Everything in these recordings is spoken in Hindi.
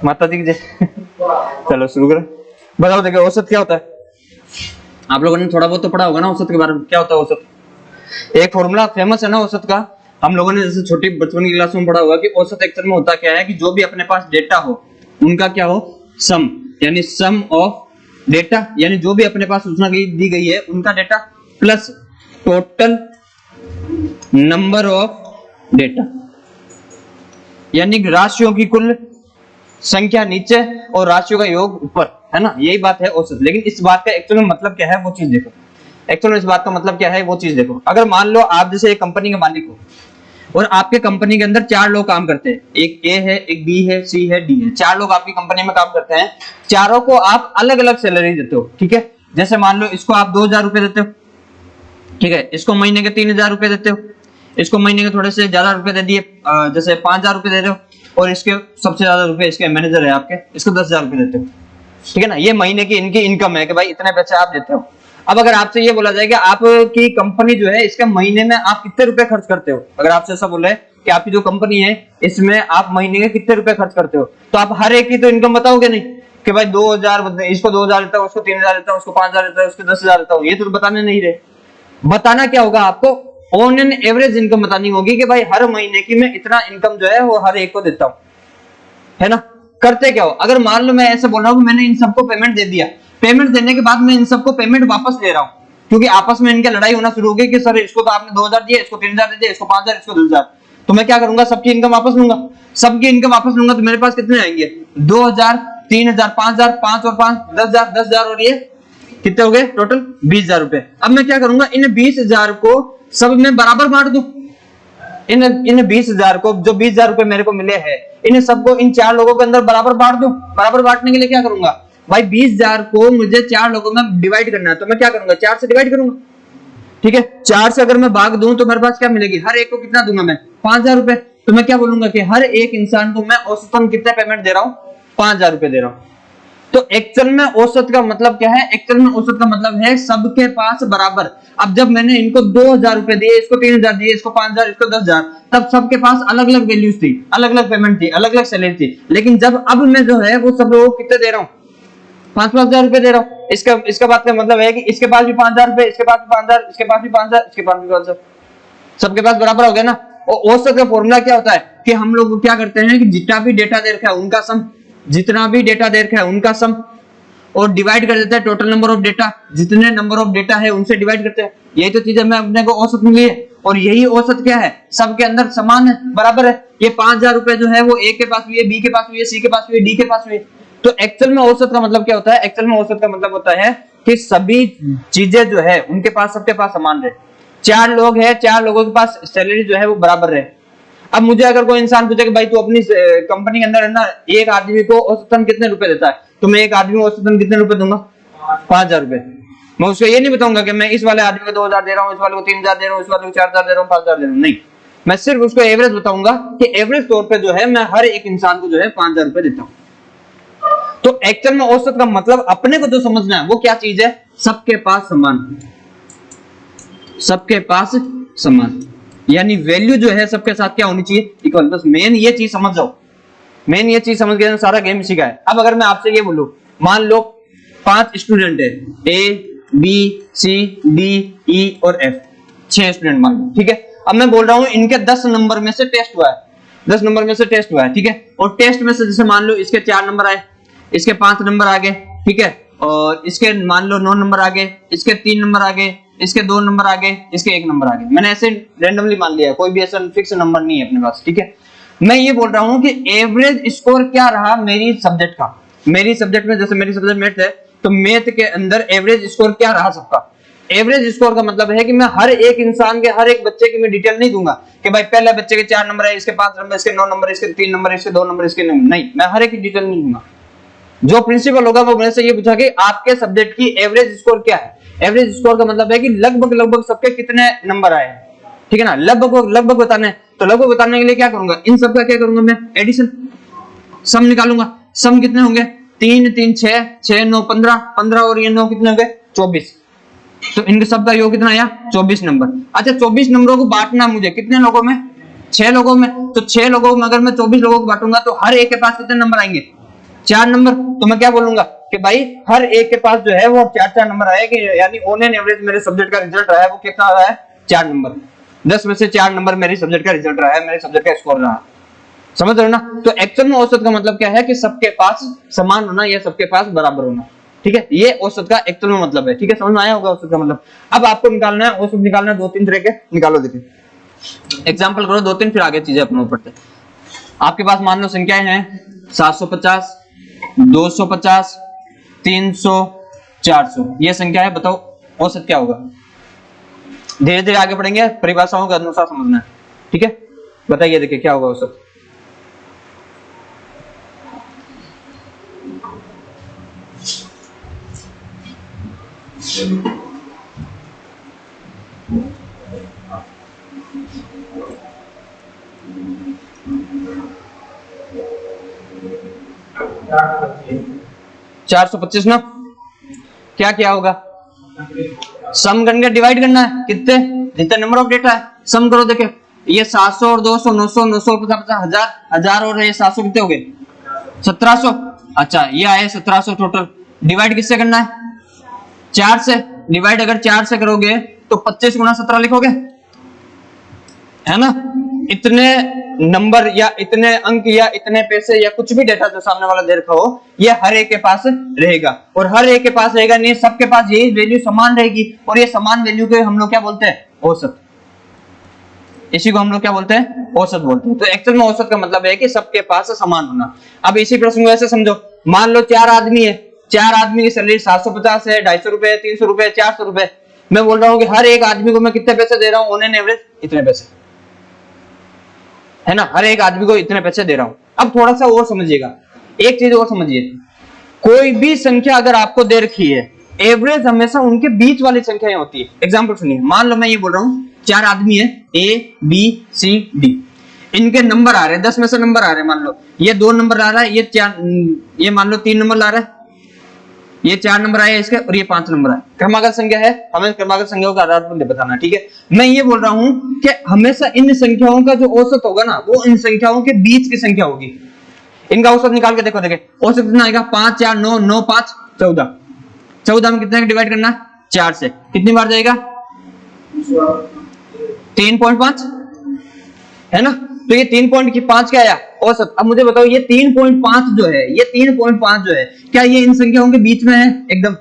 माता जी की जय। चलो शुरू करें। बताओ देखो औसत क्या होता है? आप लोगों ने थोड़ा बहुत तो पढ़ा होगा ना औसत के बारे में। क्या होता है औसत? एक फॉर्मूला फेमस है ना औसत का, हम लोगों ने जैसे छोटी बचपन की क्लास में पढ़ा हुआ कि औसत एक्चुअल में होता क्या है कि जो भी अपने पास डेटा हो उनका क्या हो, सम, यानी सम ऑफ डेटा, यानी जो भी अपने पास सूचना दी गई है उनका data plus total number of data, यानी राशियों की कुल संख्या नीचे और राशियों का योग ऊपर, है ना, यही बात है औसत। लेकिन इस बात का एक्चुअल में मतलब क्या है वो चीज देखो। एक्चुअल में इस बात का मतलब क्या है वो चीज देखो। अगर मान लो आप जैसे एक कंपनी के मालिक हो और आपके कंपनी के अंदर 4 लोग काम करते हैं, एक ए है, एक बी है, सी है, डी है, 4 लोग आपकी कंपनी में काम करते हैं। चारों को आप अलग अलग सैलरी देते हो, ठीक है। जैसे मान लो इसको आप 2000 रुपए देते हो, ठीक है, इसको महीने के 3000 रुपए देते हो, इसको महीने के थोड़े से ज्यादा रुपए दे दिए, जैसे 5000 रुपए दे रहे हो, और इसके सबसे ज्यादा रुपए इसके मैनेजर है आपके, इसको 10000 रुपए देते हो, ठीक है ना। ये महीने की इनकी इनकम है कि भाई इतने पैसे आप देते हो। अब अगर आपसे ये बोला जाए कि आपकी कंपनी जो है इसके महीने में आप कितने रुपए खर्च करते हो, अगर आपसे ऐसा बोले कि आपकी जो कंपनी है इसमें आप महीने के कितने रुपए खर्च करते हो, तो आप हर एक की तो इनकम बताओगे नहीं कि भाई 2000, इसको 2000 देता हूं, उसको 3000 देता हूं, उसको 5000 देता हूं, उसको 10000 देता हूं, ये तो बताने नहीं रहे। बताना क्या होगा आपको, ऑन एन एवरेज इनकम बतानी होगी कि भाई हर महीने की मैं इतना इनकम जो है वो हर एक को देता हूं, है ना। करते क्या हो, अगर मान लो मैं ऐसे बोल रहा हूं कि मैंने इन सबको पेमेंट दे दिया, पेमेंट देने के बाद मैं इन सबको पेमेंट वापस ले रहा हूं, क्योंकि आपस में इनकी लड़ाई होना शुरू हो गई कि सर इसको तो आपने 2000 दिया, इसको 3000 दे दिया, इसको 5000, इसको 10000, तो मैं क्या करूंगा, सबकी इनकम वापस लूंगा। सबकी इनकम वापस लूंगा तो मेरे पास कितने आएंगे, 2000, 3000, 5000, 5 और 5 10000, 10000 और ये कितने हो गए टोटल 20000 रुपए। अब मैं क्या करूंगा, इन 20000 को सब में बराबर बांट दूं। इन 20000 को, जो 20000 रुपए मेरे को मिले हैं, इन सबको इन 4 लोगों के अंदर बराबर बांट दूं। बराबर बांटने के लिए क्या करूंगा भाई, 20000 को मुझे 4 लोगों में डिवाइड करना है, तो मैं क्या करूंगा 4 से डिवाइड करूंगा, ठीक है। 4 से अगर मैं भाग दूं तो मेरे पास क्या मिलेगी, हर एक को कितना दूंगा मैं, 5000 रुपए। तो मैं क्या बोलूंगा कि हर एक इंसान को मैं औसतन कितना पेमेंट दे रहा हूं, 5000 रुपए दे रहा हूं। तो एक्चुअल में औसत का मतलब क्या है, एक्चुअल में औसत का मतलब है सबके पास बराबर। अब जब मैंने इनको 2000 रुपए दिए, इसको 3000 दिए, इसको 5000, इसको 10000, तब सबके पास अलग अलग वैल्यूज थी, अलग अलग पेमेंट थी, अलग अलग सैलरी थी। लेकिन जब अब मैं जो है वो सब लोगों को कितने दे रहा हूँ, 5-5000 रुपए दे रहा हूँ। इसका बात का मतलब है कि इसके पास भी 5000 रुपए, इसके पास भी 5000, इसके पास भी 5000, इसके पास भी 5000, सबके पास बराबर हो गया ना। और औसत का फॉर्मूला क्या होता है कि हम लोग क्या करते हैं कि जितना भी डेटा दे रखा है उनका सम, जितना भी डेटा दे रखा है उनका सम, और डिवाइड कर देते हैं टोटल नंबर ऑफ डेटा, जितने नंबर ऑफ डेटा है उनसे डिवाइड करते हैं। यही तो चीज हमें अपने को औसत मिली है। और यही औसत क्या है, सबके अंदर समान है, बराबर है। ये 5000 रुपए जो है वो ए के पास भी है, बी के पास भी है, सी के पास भी है, डी के पास भी है। तो एक्चुअल में औसत का मतलब क्या होता है, एक्चुअल में औसत का मतलब होता है कि सभी चीजें जो है उनके पास, सबके पास समान रहे। 4 लोग है, 4 लोगों के पास सैलरी जो है वो बराबर रहे। अब मुझे अगर कोई इंसान पूछे कि भाई तू अपनी कंपनी के अंदर है ना, एक आदमी को औसतन कितने रुपए देता है, तो मैं एक आदमी को औसतन कितने रुपए दूंगा, 5000 रुपए। मैं उसको ये नहीं बताऊंगा कि मैं इस वाले आदमी को 2000 दे रहा हूँ, इस वाले को 3000 दे रहा हूँ, इस वाले को 4000 दे रहा हूँ, 5000 दे रहा हूँ, नहीं। मैं सिर्फ उसको एवरेज बताऊंगा कि एवरेज तौर पे जो है मैं हर एक इंसान को जो है 5000 रुपए देता हूँ। तो एक्चुअल में औसत का मतलब अपने को जो समझना है वो क्या चीज है, सबके पास समान, सबके पास समान, यानी वैल्यू जो है सबके साथ क्या होनी चाहिए, इक्वल। बस मेन ये चीज समझ जाओ, मेन ये चीज समझ गए, सारा गेम इसी का है। अब अगर मैं आपसे ये बोलूं, मान लो 5 स्टूडेंट है, A B C D E और एफ, 6 स्टूडेंट मान लो, ठीक है। अब मैं बोल रहा हूं इनके 10 नंबर में से टेस्ट हुआ है, 10 नंबर में से टेस्ट हुआ है, ठीक है। और टेस्ट में से जैसे मान लो इसके 4 नंबर आए, इसके 5 नंबर आ गए, ठीक है, और इसके मान लो 9 नंबर आ गए, इसके 3 नंबर आ गए, इसके 2 नंबर आ गए, इसके 1 नंबर आ गए। मैंने ऐसे रैंडमली मान लिया, कोई भी ऐसा फिक्स नंबर नहीं है अपने पास, ठीक है। मैं ये बोल रहा हूं कि एवरेज स्कोर क्या रहा मेरी सब्जेक्ट का, मेरी सब्जेक्ट में, जैसे मेरी सब्जेक्ट मैथ है तो मैथ के अंदर एवरेज स्कोर क्या रहा सबका। एवरेज स्कोर का मतलब है कि मैं हर एक इंसान के, हर एक बच्चे की मैं डिटेल नहीं दूंगा कि भाई पहले बच्चे के 4 नंबर है, इसके 5 नंबर, इसके 9 नंबर, इसके 3 नंबर, इसके 2 नंबर, इसके नहीं, मैं हर एक की डिटेल नहीं दूंगा। जो प्रिंसिपल होगा वो मेरे से ये पूछा कि आपके सब्जेक्ट की एवरेज स्कोर क्या है। एवरेज स्कोर का मतलब है कि लगभग सबके कितने नंबर आए हैं, ठीक है ना। लगभग बताने, तो लगभग बताने के लिए क्या करूंगा, इन सबका क्या करूंगा मैं, एडिशन, सम निकालूंगा। सम कितने होंगे, 3 3 6 6 9 15, 15 और ये 9 कितने हो गए, 24। तो इनके सबका योग कितना आया, 24 नंबर। अच्छा 24 नंबरों को बांटना मुझे कितने लोगों में, 6 लोगों में। तो 6 लोगों में अगर मैं 24 लोगों को बांटूंगा तो हर एक के पास कितने नंबर आएंगे, 4 नंबर, तो मैं क्या बोलूंगा कि भाई हर एक के पास जो है वो 4-4 नंबर आएगी, यानी ऑन एन एवरेज मेरे सब्जेक्ट का रिजल्ट रहा है वो कितना रहा है, 4 नंबर। 10 में से 4 नंबर मेरी सब्जेक्ट का रिजल्ट रहा है, मेरे सब्जेक्ट का स्कोर रहा। समझ रहे हो ना? तो एक्चुअल में औसत का मतलब क्या है कि सबके पास समान होना या सबके पास बराबर होना। ठीक है, ये औसत का एक्चुअल में मतलब है। ठीक है, समझ में आया होगा औसत का मतलब। अब आपको निकालना है औसत, निकालना है 2-3 तरह के, निकालो। देखिए एग्जांपल करो 2-3, फिर आगे चीजें अपने ऊपर। आपके पास मान लो संख्याएं हैं 750, 250, 300, 400, ये संख्या है। बताओ औसत क्या होगा? धीरे धीरे आगे बढ़ेंगे, परिभाषाओं के अनुसार समझना है। ठीक है, बताइए, देखिए क्या होगा औसत। चार सौ 25 ना, क्या क्या होगा? सम करके डिवाइड करना है, कितने जितने नंबर ऑफ डेटा है सम करो। देखिए ये 700 और 200, 900, 900 50, 50, 1000 और ये 700 कितने हो गए? 1700। अच्छा ये आए 1700 टोटल। डिवाइड किससे करना है? 4 से। डिवाइड अगर 4 से करोगे तो 25 गुना 17 लिखोगे, है ना? इतने नंबर या इतने अंक या इतने पैसे या कुछ भी डेटा जो सामने वाला दे रखा हो, ये हर एक के पास रहेगा। और हर एक के पास रहेगा नहीं, सबके पास यही वैल्यू समान रहेगी। और ये समान वैल्यू को हम लोग क्या बोलते हैं? औसत। इसी को हम लोग क्या बोलते हैं? औसत बोलते हैं। तो एक्चुअल में औसत का मतलब है कि सबके पास समान होना। अब इसी प्रश्न को ऐसे समझो, मान लो 4 आदमी है, 4 आदमी की सैलरी 750 है, 250 रुपए, 300 रुपए, 400 रुपए। मैं बोल रहा हूँ कि हर एक आदमी को मैं कितने पैसे दे रहा हूँ? ऑन एन एवरेज इतने पैसे, है ना? हर एक आदमी को इतने पैसे दे रहा हूं। अब थोड़ा सा और समझिएगा, एक चीज और समझिए। कोई भी संख्या अगर आपको दे रखी है, एवरेज हमेशा उनके बीच वाली संख्याएं होती है। एग्जांपल सुनिए, मान लो मैं ये बोल रहा हूं 4 आदमी है, ए बी सी डी, इनके नंबर आ रहे हैं, 10 में से नंबर आ रहे हैं। मान लो ये 2 नंबर आ रहा है, ये मान लो 3 नंबर ला रहा है, ये 4 नंबर आए इसके, और ये 5 नंबर आए। क्रमागत संख्या है, हमें क्रमागत संख्याओं का आधार पर बताना। ठीक है, मैं ये बोल रहा हूं कि हमेशा इन संख्याओं का जो औसत होगा ना, वो इन संख्याओं के बीच की संख्या होगी। इनका औसत निकाल के देखो। देखे औसत कितना आएगा? 5 4 9 9 5 14। 14 में कितने डिवाइड करना? 4 से। कितनी बार जाएगा? 3.5, है ना? तो ये 3.5 क्या आया? औसत। अब मुझे बताओ ये 3.5 जो है, ये 3.5 जो है, क्या ये इन संख्याओं के बीच में है? एकदम।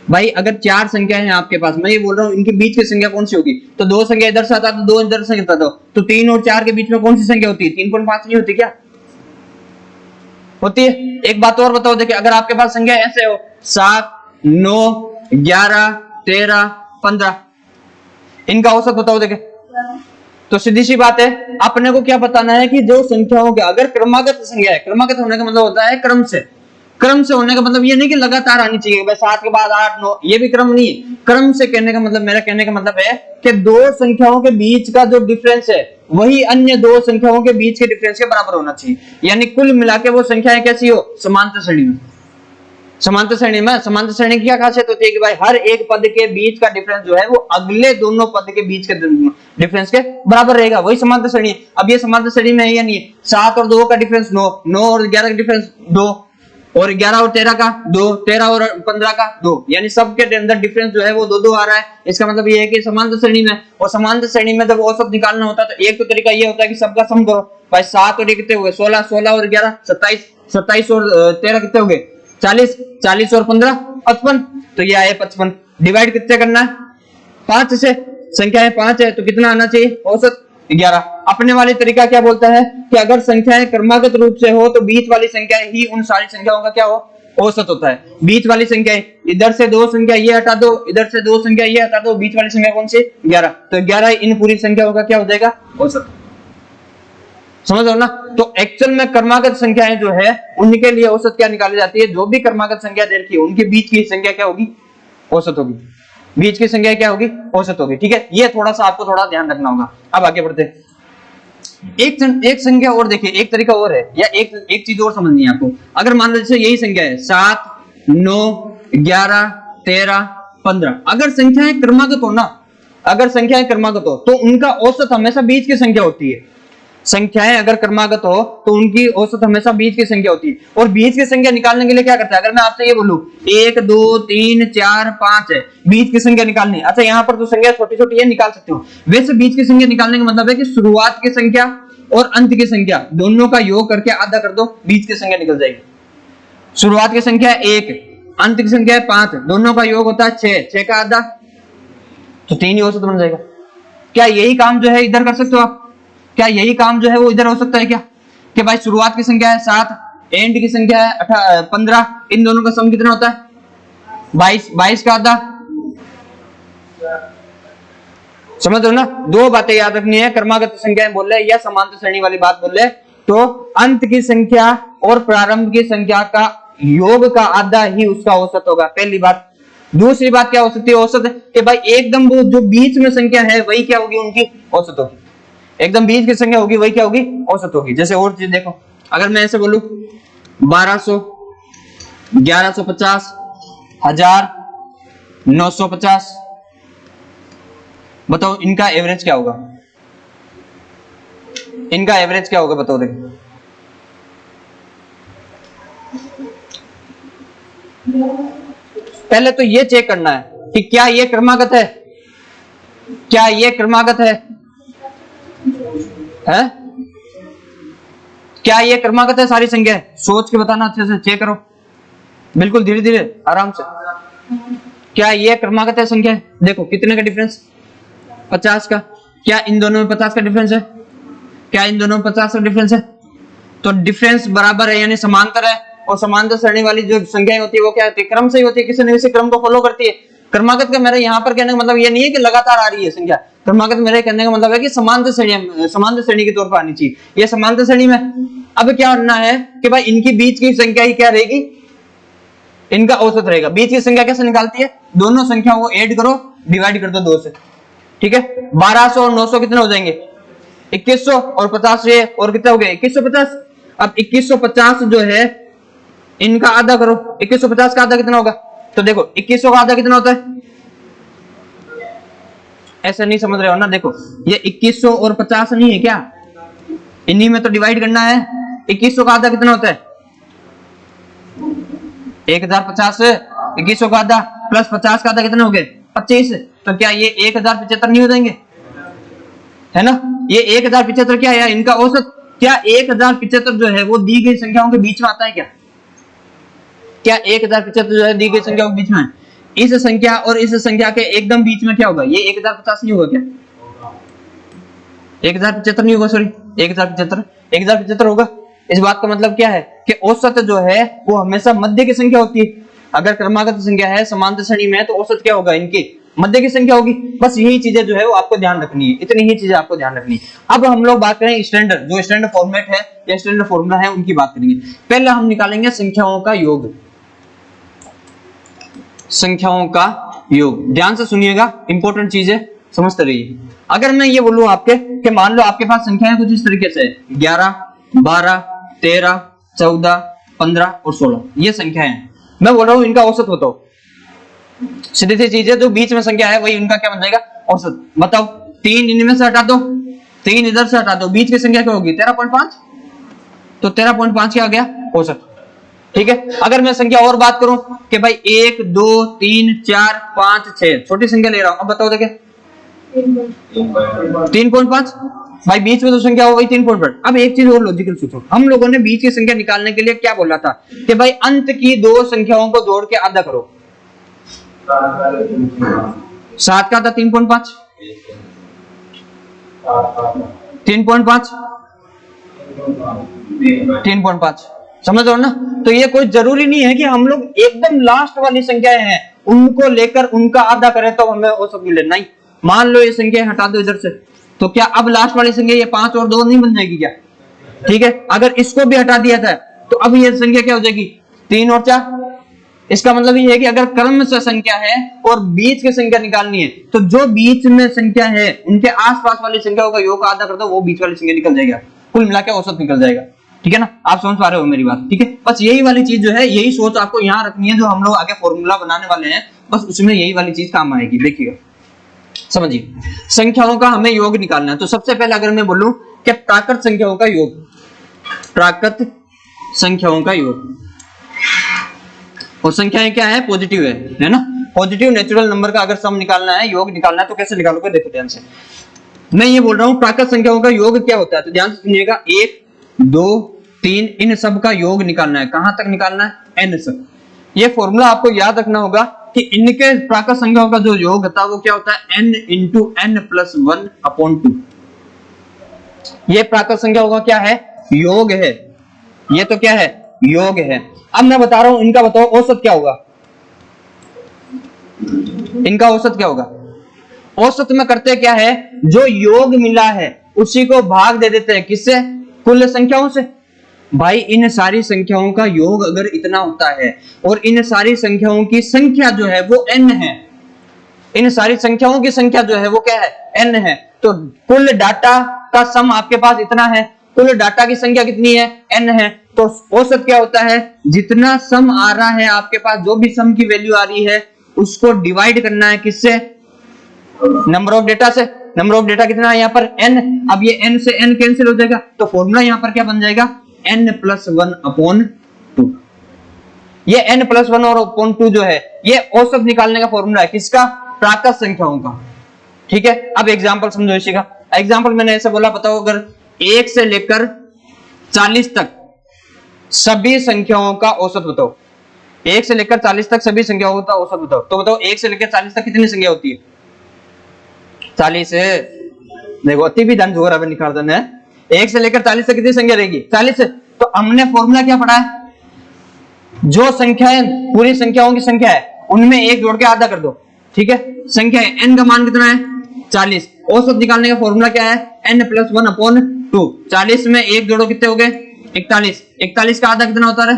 भाई अगर 4 संख्याएं हैं आपके पास, मैं ये बोल रहा हूं इनके बीच की संख्या कौन सी होगी? तो 2 संख्या इधर से आता तो 2 इधर से आता, तो 3 और 4 के बीच में कौन सी संख्या होती है? 3.5 नहीं होती क्या? होती है। एक बात और बताओ, देखिए अगर आपके पास संख्या ऐसे हो 7 9 11 13 15, इनका औसत बताओ। देखे तो सीधी सी बात है, अपने को क्या बताना है कि जो संख्याओं के अगर क्रमागत संख्या है, क्रमागत होने का मतलब होता है क्रम से। क्रम से होने का मतलब ये नहीं कि लगातार आनी चाहिए, भाई 7 के बाद 8 9, ये भी क्रम नहीं है। क्रम से कहने का मतलब, मेरा कहने का मतलब है कि 2 संख्याओं के बीच का जो डिफरेंस है वही अन्य 2 संख्याओं के बीच के डिफरेंस के बराबर होना चाहिए। यानी कुल मिला के वो संख्याएं कैसी हो? समांतर श्रेणी में। समांतर श्रेणी में, समांतर श्रेणी की क्या खासियत होती है कि भाई हर एक पद के बीच का डिफरेंस जो है वो अगले दोनों पद के बीच के डिफरेंस के बराबर रहेगा, वही समांतर श्रेणी है। अब ये समांतर श्रेणी में है या नहीं है? 7 और 2 का डिफरेंस 9, 9 और 11 का डिफरेंस 2, और 11 और 13 का 2, 13 और 15 का 2, यानी सबके अंदर डिफरेंस जो है वो 2 2 आ रहा है। इसका मतलब ये है कि समांतर श्रेणी में। और समांतर श्रेणी में जब औसत निकालना होता है तो एक तो तरीका ये होता है कि सबका सम करो। भाई 7 और 1 कितने हुए? 16, 16 और 11 27, 27 और 13 कितने हो गए? 40, 40 और 15 55, तो ये आए 55। डिवाइड कितने करना है? 5 से। संख्याएं 5 है तो कितना आना चाहिए? औसत 11। अपने वाली तरीका क्या बोलता है कि अगर संख्याएं क्रमागत रूप से हो तो बीच वाली संख्या ही उन सारी संख्याओं का क्या हो? औसत होता है। बीच वाली संख्या, इधर से 2 संख्या ये हटा दो, इधर से 2 संख्या ये हटा दो, बीच वाली संख्या कौन सी? 11। तो 11 इन पूरी संख्याओं का क्या हो जाएगा? औसत। समझ लो ना? तो एक्चुअल में क्रमागत संख्याएं जो है उनके लिए औसत क्या निकाली जाती है? जो भी क्रमागत संख्या दे रखी है उनके बीच की संख्या क्या होगी? औसत होगी। बीच की संख्या क्या होगी? औसत होगी। ठीक है, ये थोड़ा सा आपको थोड़ा ध्यान रखना होगा। अब आगे बढ़ते हैं। एक संख्या और देखिए, एक तरीका और है, या एक चीज और समझनी है आपको। अगर मान लो जैसे यही संख्या है 7 9 11 13 15, अगर संख्याएं क्रमागत हो ना, अगर संख्याएं क्रमागत हो तो उनका औसत हमेशा बीच की संख्या होती है। संख्याएं अगर क्रमागत हो तो उनकी औसत हमेशा बीच की संख्या होती है। और बीच की संख्या निकालने के लिए क्या करता है, अगर मैं आपसे ये बोलूं 1 2 3 4 5 है, बीच की संख्या निकालनी। अच्छा यहाँ पर तो संख्या छोटी छोटी है, निकाल सकते हो। वैसे बीच की संख्या निकालने का मतलब है कि शुरुआत की संख्या और अंत की संख्या दोनों का योग करके आधा कर दो, बीच की संख्या निकल जाएगी। शुरुआत की संख्या 1, अंत की संख्या 5, दोनों का योग होता है 6, 6 का आधा तो 3 ही औसत बन जाएगा। क्या यही काम जो है इधर कर सकते हो आप? क्या यही काम जो है वो इधर हो सकता है क्या, कि भाई शुरुआत की संख्या है 7, एंड की संख्या है 15, इन दोनों का सम कितना होता है 22, 22 का आधा। समझ रहे हो ना, दो बातें याद रखनी है, क्रमागत संख्याएं बोल रहे या समांतर श्रेणी वाली बात बोल रहे तो अंत की संख्या और प्रारंभ की संख्या का योग का आधा ही उसका औसत होगा, पहली बात। दूसरी बात क्या हो सकती है औसत, कि भाई एकदम वो जो बीच में संख्या है वही क्या होगी, उनकी औसत होगी। एकदम बीच की संख्या होगी वही क्या होगी, औसत होगी। जैसे और चीज देखो, अगर मैं ऐसे बोलूं 1200, 1150, 1000, 950, बताओ इनका एवरेज क्या होगा, इनका एवरेज क्या होगा बताओ। देखो पहले तो ये चेक करना है कि क्या ये क्रमागत है, क्या ये क्रमागत है? क्या ये क्रमागत है सारी संख्या? सोच के बताना, अच्छे से चेक करो, बिल्कुल धीरे धीरे आराम से। क्या ये क्रमागत है संख्या? देखो कितने का डिफरेंस, 50 का। क्या इन दोनों में 50 का डिफरेंस है? क्या इन दोनों में 50 का डिफरेंस है? तो डिफरेंस बराबर है यानी समांतर है। और समांतर श्रेणी वाली जो संख्याएं होती है वो क्या होती है, क्रम से ही होती है, किसी न किसी क्रम को फॉलो करती है। क्रमागत का मेरा यहाँ पर कहने का मतलब ये नहीं है कि लगातार आ रही है संख्या, क्रमागत मेरे कहने का मतलब है कि समांतर श्रेणी के तौर पर आनी चाहिए। ये समांतर श्रेणी में अब क्या करना है कि भाई इनकी बीच की संख्या ही क्या रहेगी, इनका औसत रहेगा। बीच की संख्या कैसे निकालती है, दोनों संख्याओं को ऐड करो, डिवाइड कर दो 2 से, ठीक है। 1200 और 900 कितने हो जाएंगे, 2100, और 50 ये और कितने हो गए 2150। अब 2150 जो है इनका आधा करो, 2150 का आधा कितना होगा, तो देखो 2100 का आधा कितना होता है, ऐसा नहीं समझ रहे हो ना। देखो ये 2100 और 50 नहीं है क्या, इन्हीं में तो डिवाइड करना है। 2100 का आधा कितना होता है 1050, 2100 का आधा प्लस 50 का आधा कितना हो गए 25, तो क्या ये 1075 नहीं हो जाएंगे, है ना। ये 1075 क्या है इनका औसत। क्या 1075 जो है वो दी गई संख्याओं के बीच में आता है क्या, क्या 1075 जो है दी गई संख्याओं के बीच में, इस संख्या और इस संख्या के एकदम बीच में क्या होगा, ये 1050 नहीं होगा क्या, 1075 नहीं होगा, सॉरी 1075 होगा। इस बात का मतलब क्या है कि औसत जो है वो हमेशा मध्य की संख्या होती है। अगर क्रमागत संख्या है समांतर श्रेणी में तो औसत क्या होगा, इनकी मध्य की संख्या होगी। बस यही चीजें जो है वो आपको ध्यान रखनी है, इतनी ही चीजें आपको ध्यान रखनी है। अब हम लोग बात करें स्टैंडर्ड, जो स्टैंडर्ड फॉर्मेट है या स्टैंडर्ड फॉर्मूला है उनकी बात करेंगे। पहले हम निकालेंगे संख्याओं का योग, संख्याओं का योग। ध्यान से सुनिएगा, इंपॉर्टेंट चीज है, समझते रहिए। अगर मैं ये बोलूं आपके कि मान लो आपके पास संख्याएं कुछ इस तरीके से 11, 12, 13, 14, 15 और 16 ये संख्याएं हैं। मैं बोल रहा हूं इनका औसत बताओ, सीधी सी चीज है, जो बीच में संख्या है वही उनका क्या बन जाएगा, औसत। बताओ 3 इनमें से हटा दो, 3 इधर से हटा दो, बीच की संख्या क्या होगी 13.5, तो 13.5 क्या आ गया औसत, ठीक है। अगर मैं संख्या और बात करूं कि भाई 1 2 3 4 5 6 छोटी संख्या ले रहा हूं, अब बताओ देखे 3.5, भाई बीच में तो संख्या हो गई 3.5। अब एक चीज और लॉजिकल सोचो, हम लोगों ने बीच की संख्या निकालने के लिए क्या बोला था कि भाई अंत की 2 संख्याओं को जोड़ के आधा करो। 7 का था 3.5, 3.5 समझ रहे हो ना। तो ये कोई जरूरी नहीं है कि हम लोग एकदम लास्ट वाली संख्याएं हैं उनको लेकर उनका आधा करें तो हमें औसत मिले, नहीं। मान लो ये संख्या हटा दो इधर से, तो क्या अब लास्ट वाली संख्या ये 5 और 2 नहीं बन जाएगी क्या, ठीक है। अगर इसको भी हटा दिया था तो अब ये संख्या क्या हो जाएगी 3 और 4। इसका मतलब ये है कि अगर क्रम से संख्या है और बीच की संख्या निकालनी है तो जो बीच में संख्या है उनके आसपास वाली संख्याओं का योग आधा कर दो, वो बीच वाली संख्या निकल जाएगा, कुल मिला के औसत निकल जाएगा, ठीक है ना। आप समझ पा रहे हो मेरी बात, ठीक है। बस यही वाली चीज जो है, यही सोच आपको यहाँ रखनी है, जो हम लोग आगे फॉर्मूला बनाने वाले हैं, बस उसमें यही वाली चीज काम आएगी। देखिएगा, समझिए, संख्याओं का हमें योग निकालना है। तो सबसे पहले अगर मैं बोलूं क्या प्राकृत संख्याओं का योग, प्राकृत संख्याओं का योग। और संख्याएं क्या है, पॉजिटिव है ना। पॉजिटिव नेचुरल नंबर का अगर सम निकालना है, योग निकालना है, तो कैसे निकालोगे, देखो ध्यान से। मैं ये बोल रहा हूं प्राकृत संख्याओं का योग क्या होता है, तो ध्यान से सुनिएगा। 1 2 3 इन सब का योग निकालना है। कहां तक निकालना है, n तक। ये फॉर्मूला आपको याद रखना होगा कि इनके प्राकृत संख्याओं का जो योग होता है वो क्या होता है, n into n plus 1 upon 2। ये प्राकृत संख्याओं का क्या है, योग है। ये तो क्या है, योग है। अब मैं बता रहा हूं इनका, बताओ औसत क्या होगा, इनका औसत क्या होगा। औसत में करते क्या है, जो योग मिला है उसी को भाग दे देते हैं, किससे, कुल संख्याओं से। भाई इन सारी संख्याओं का योग अगर इतना होता है और इन सारी संख्याओं की संख्या जो है वो n है, इन सारी संख्याओं की संख्या जो है वो क्या है, n है, तो कुल डाटा का सम आपके पास इतना है, कुल डाटा की संख्या कितनी है, n है। तो औसत क्या होता है, जितना सम आ रहा है आपके पास, जो भी सम की वैल्यू आ रही है उसको डिवाइड करना है किससे, नंबर ऑफ डेटा से। नंबर ऑफ डेटा कितना है यहाँ पर, n। अब ये n से n कैंसिल हो जाएगा, तो फॉर्मूला यहाँ पर क्या बन जाएगा, n प्लस 1 अपॉन 2। ये n प्लस 1 और अपॉन 2 जो है ये औसत निकालने का फॉर्मूला है, किसका, प्राकृत संख्याओं का। ठीक है, अब एग्जांपल समझो इसी का। एग्जांपल मैंने ऐसे बोला, बताओ अगर 1 से लेकर 40 तक सभी संख्याओं का औसत बताओ, 1 से लेकर 40 तक सभी संख्याओं का औसत बताओ, तो बताओ 1 से लेकर 40 तक कितनी संख्या होती है, 40 है। देखो अति भी धन जोर अब निकाल देना है। 1 से लेकर 40 तक कितनी संख्या रहेगी, 40 है। तो हमने फॉर्मूला क्या पढ़ा है, जो संख्याएं पूरी संख्याओं की संख्या है उनमें एक जोड़ के आधा कर दो। ठीक है, संख्या है n का मान कितना है, 40। औसत निकालने का फॉर्मूला क्या है, n प्लस 1 अपॉन 2। 40 में एक जोड़ो कितने हो गए, 41। 41 का आधा कितना होता है,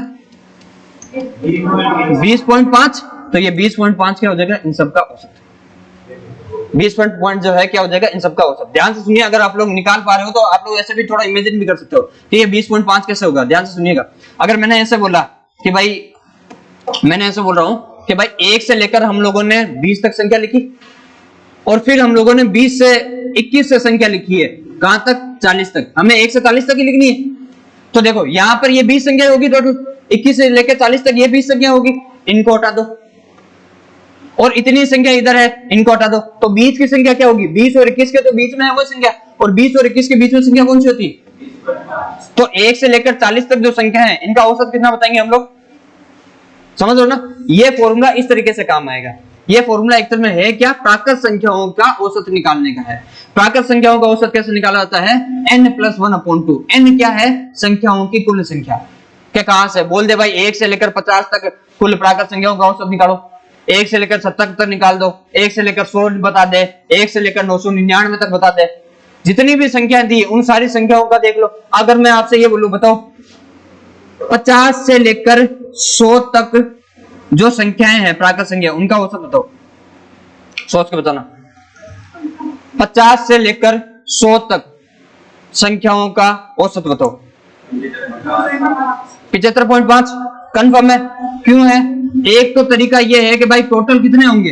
20.5। तो ये 20.5 क्या हो जाएगा, इन सब का औसत। 20 जो है क्या हो जाएगा, इन सब का औसत। ध्यान से सुनिए, अगर आप लोग निकाल पा रहे हो तो आप लोग ऐसे भी थोड़ा इमेजिन भी कर सकते हो कि ये 20.5 कैसे होगा। ध्यान से सुनिएगा, अगर मैंने ऐसे बोला कि भाई, मैंने ऐसे बोल रहा हूं कि भाई 1 से लेकर हम लोगों ने 20 तक संख्या लिखी, और फिर हम लोगों ने 20 से 21 से संख्या लिखी है, कहां तक, 40 तक। हमें 1 से 40 तक ही लिखनी है। तो देखो यहां पर ये 20 संख्या होगी टोटल, 21 से लेकर 40 तक ये 20 संख्या होगी, इनको हटा दो। और इतनी संख्या इधर है, इनको हटा दो। तो बीच की संख्या क्या होगी, 20 और 21 के तो बीच में है वो संख्या, और 20 और 21 के बीच में संख्या कौन सी होती है, तो 1 से लेकर 40 तक जो संख्या है इनका औसत कितना बताएंगे हम लोग, समझ लो ना। ये फॉर्मूला इस तरीके से काम आएगा। ये फॉर्मूला एक तरह में है क्या, प्राकृत संख्याओं का औसत निकालने का है। प्राकृत संख्याओं का औसत कैसे निकाला जाता है, n प्लस 1 अपॉन 2। n क्या है, संख्याओं की कुल संख्या। क्या कहां से बोल दे भाई, 1 से लेकर 50 तक कुल प्राकृत संख्याओं का औसत निकालो, 1 से लेकर 70 तक निकाल दो, 1 से लेकर 100 बता दे, 1 से लेकर 999 तक बता दे। जितनी भी संख्या दी उन सारी संख्याओं का देख लो। अगर मैं आपसे ये बोलूं, बताओ 50 से लेकर 100 तक जो संख्याएं हैं प्राकृत संख्या, उनका औसत बताओ, सोच के बताना। 50 से लेकर 100 तक संख्याओं का औसत बताओ, 75.5। कंफर्म है, क्यों है, एक तो तरीका ये है कि भाई टोटल कितने होंगे,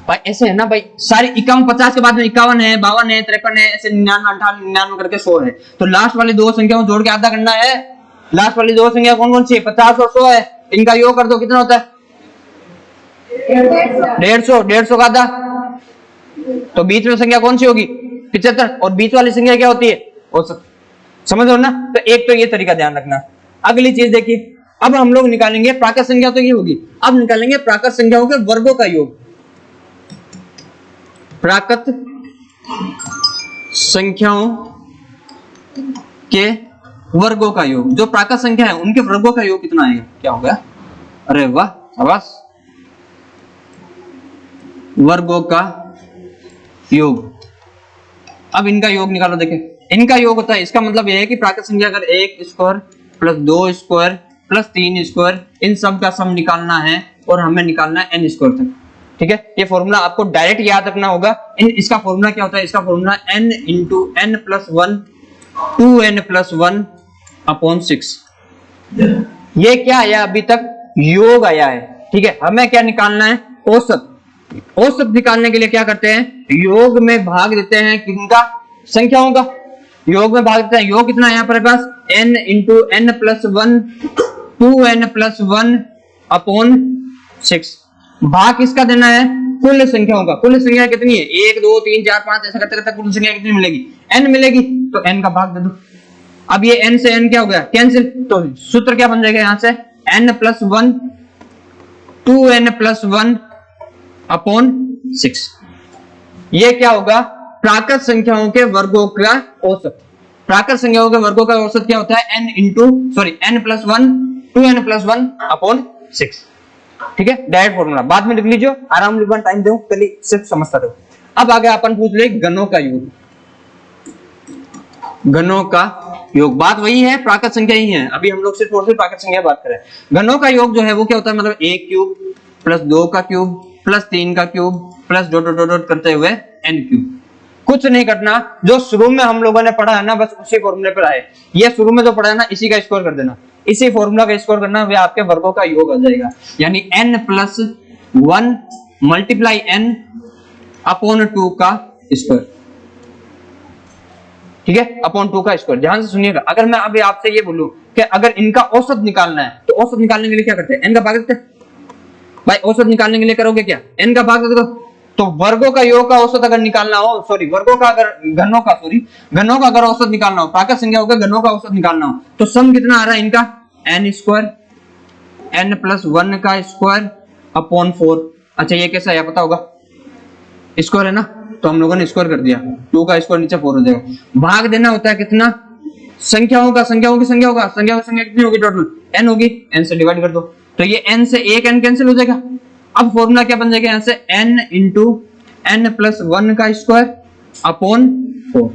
भाई ऐसे है ना भाई, सारी 51, 50 के बाद में 51 है, 52 है, 53 है, ऐसे 99, 98, 99 करके 100 है। तो लास्ट वाली दो संख्याओं जोड़ के आधा करना है। लास्ट वाली दो संख्या कौन कौन सी है, 50 और 100 है, इनका योग कर दो, कितना होता है, 150। 150 का आधा, तो बीच में संख्या कौन सी होगी, 75, और बीच वाली संख्या क्या होती है, औसत। समझ लो ना। तो एक तो ये तरीका ध्यान रखना। अगली चीज देखिए, अब हम लोग निकालेंगे प्राकृत संख्या, तो ये होगी, अब निकालेंगे प्राकृत संख्याओं के वर्गों का योग। प्राकृत संख्याओं के वर्गों का योग, जो प्राकृत संख्या है उनके वर्गों का योग कितना आएगा, क्या होगा, अरे वाह शाबाश, वर्गों का योग। अब इनका योग निकालो। देखिए इनका योग होता है, इसका मतलब यह है कि प्राकृत संख्या अगर 1 square plus 2 square plus 3 square, इन सब का सम निकालना है और हमें निकालना है n स्क्वायर तक। ठीक है, ये फॉर्मूला आपको डायरेक्ट याद रखना होगा। इसका फॉर्मूला क्या होता है, इसका formula n into n plus 1 2n plus 1 upon 6। ये क्या आया, अभी तक योग आया है। ठीक है, हमें क्या निकालना है, औसत। औसत निकालने के लिए क्या करते हैं, योग में भाग देते हैं किनका, संख्याओं का योग में भाग देते हैं। योग कितना है यहाँ पर पास n into n plus 1 2n plus 1 upon 6। भाग किसका देना है? कुल संख्याओं का। कुल संख्या कितनी है? 1 2 3 4 5 ऐसा करते करते कुल संख्या कितनी मिलेगी? n मिलेगी। तो n का भाग दे दो। अब ये n से n क्या हो गया? कैंसिल। तो सूत्र क्या बन जाएगा यहाँ से? n plus 1 2n plus 1 upon 6। ये क्या होगा? प्राकृत संख्याओं के वर्गों का औसत। प्राकृत संख्याओं के वर्गों का औसत क्या होता है? n plus 1 2n plus 1 upon 6। ठीक है, डायरेक्ट फॉर्मूला बाद में लिख लीजिए, आराम लिखना टाइम दो, पहले सिर्फ समझता रहो। अब आगे अपन पूछ ले घनों का योग। घनों का योग बात वही है, प्राकृत संख्या ही है। अभी हम लोग सिर्फ और सिर्फ प्राकृत संख्या बात करें। घनों का योग जो है वो क्या होता है? मतलब 1 क्यूब प्लस 2 का क्यूब प्लस 3 का cube plus dot dot dot करते हुए n क्यूब। कुछ नहीं करना, जो शुरू में हम लोगों ने पढ़ा है ना, बस उसी फॉर्मूले पर आए। ये शुरू में जो पढ़ा है ना, इसी का स्क्वायर कर देना, इसी फॉर्मूला का स्क्वायर करना, वे आपके वर्गों का योग आ जाएगा। यानी n plus 1 multiply n upon 2 का स्क्वायर। ठीक है, अपॉन 2 का स्क्वायर। ध्यान से सुनिएगा, अगर मैं अभी आपसे ये बोलूं कि अगर इनका औसत निकालना है, तो औसत निकालने के लिए क्या करते हैं? n का भाग देते हैं। भाई औसत निकालने के लिए करोगे क्या? n का भाग दे दो। तो वर्गों का योग का औसत अगर निकालना हो, वर्गों का अगर घनों का अगर औसत निकालना हो, प्राकृत संख्याओं के घनों का औसत निकालना हो, तो सम कितना आ रहा है इनका? n स्क्वायर n प्लस 1 का स्क्वायर अपॉन 4। अच्छा ये कैसा है पता होगा? स्क्वायर है ना, तो हम लोगों ने स्क्वायर कर दिया, 2 का स्क्वायर नीचे 4 हो जाएगा। भाग देना होता है कितना? संख्याओं की संख्या कितनी होगी? टोटल n होगी, n से डिवाइड कर दो, तो ये n से एक n कैंसिल हो जाएगा। अब फॉर्मूला क्या बन जाएगा यहाँ से? n इंटू n प्लस 1 का स्क्वायर अपॉन 4।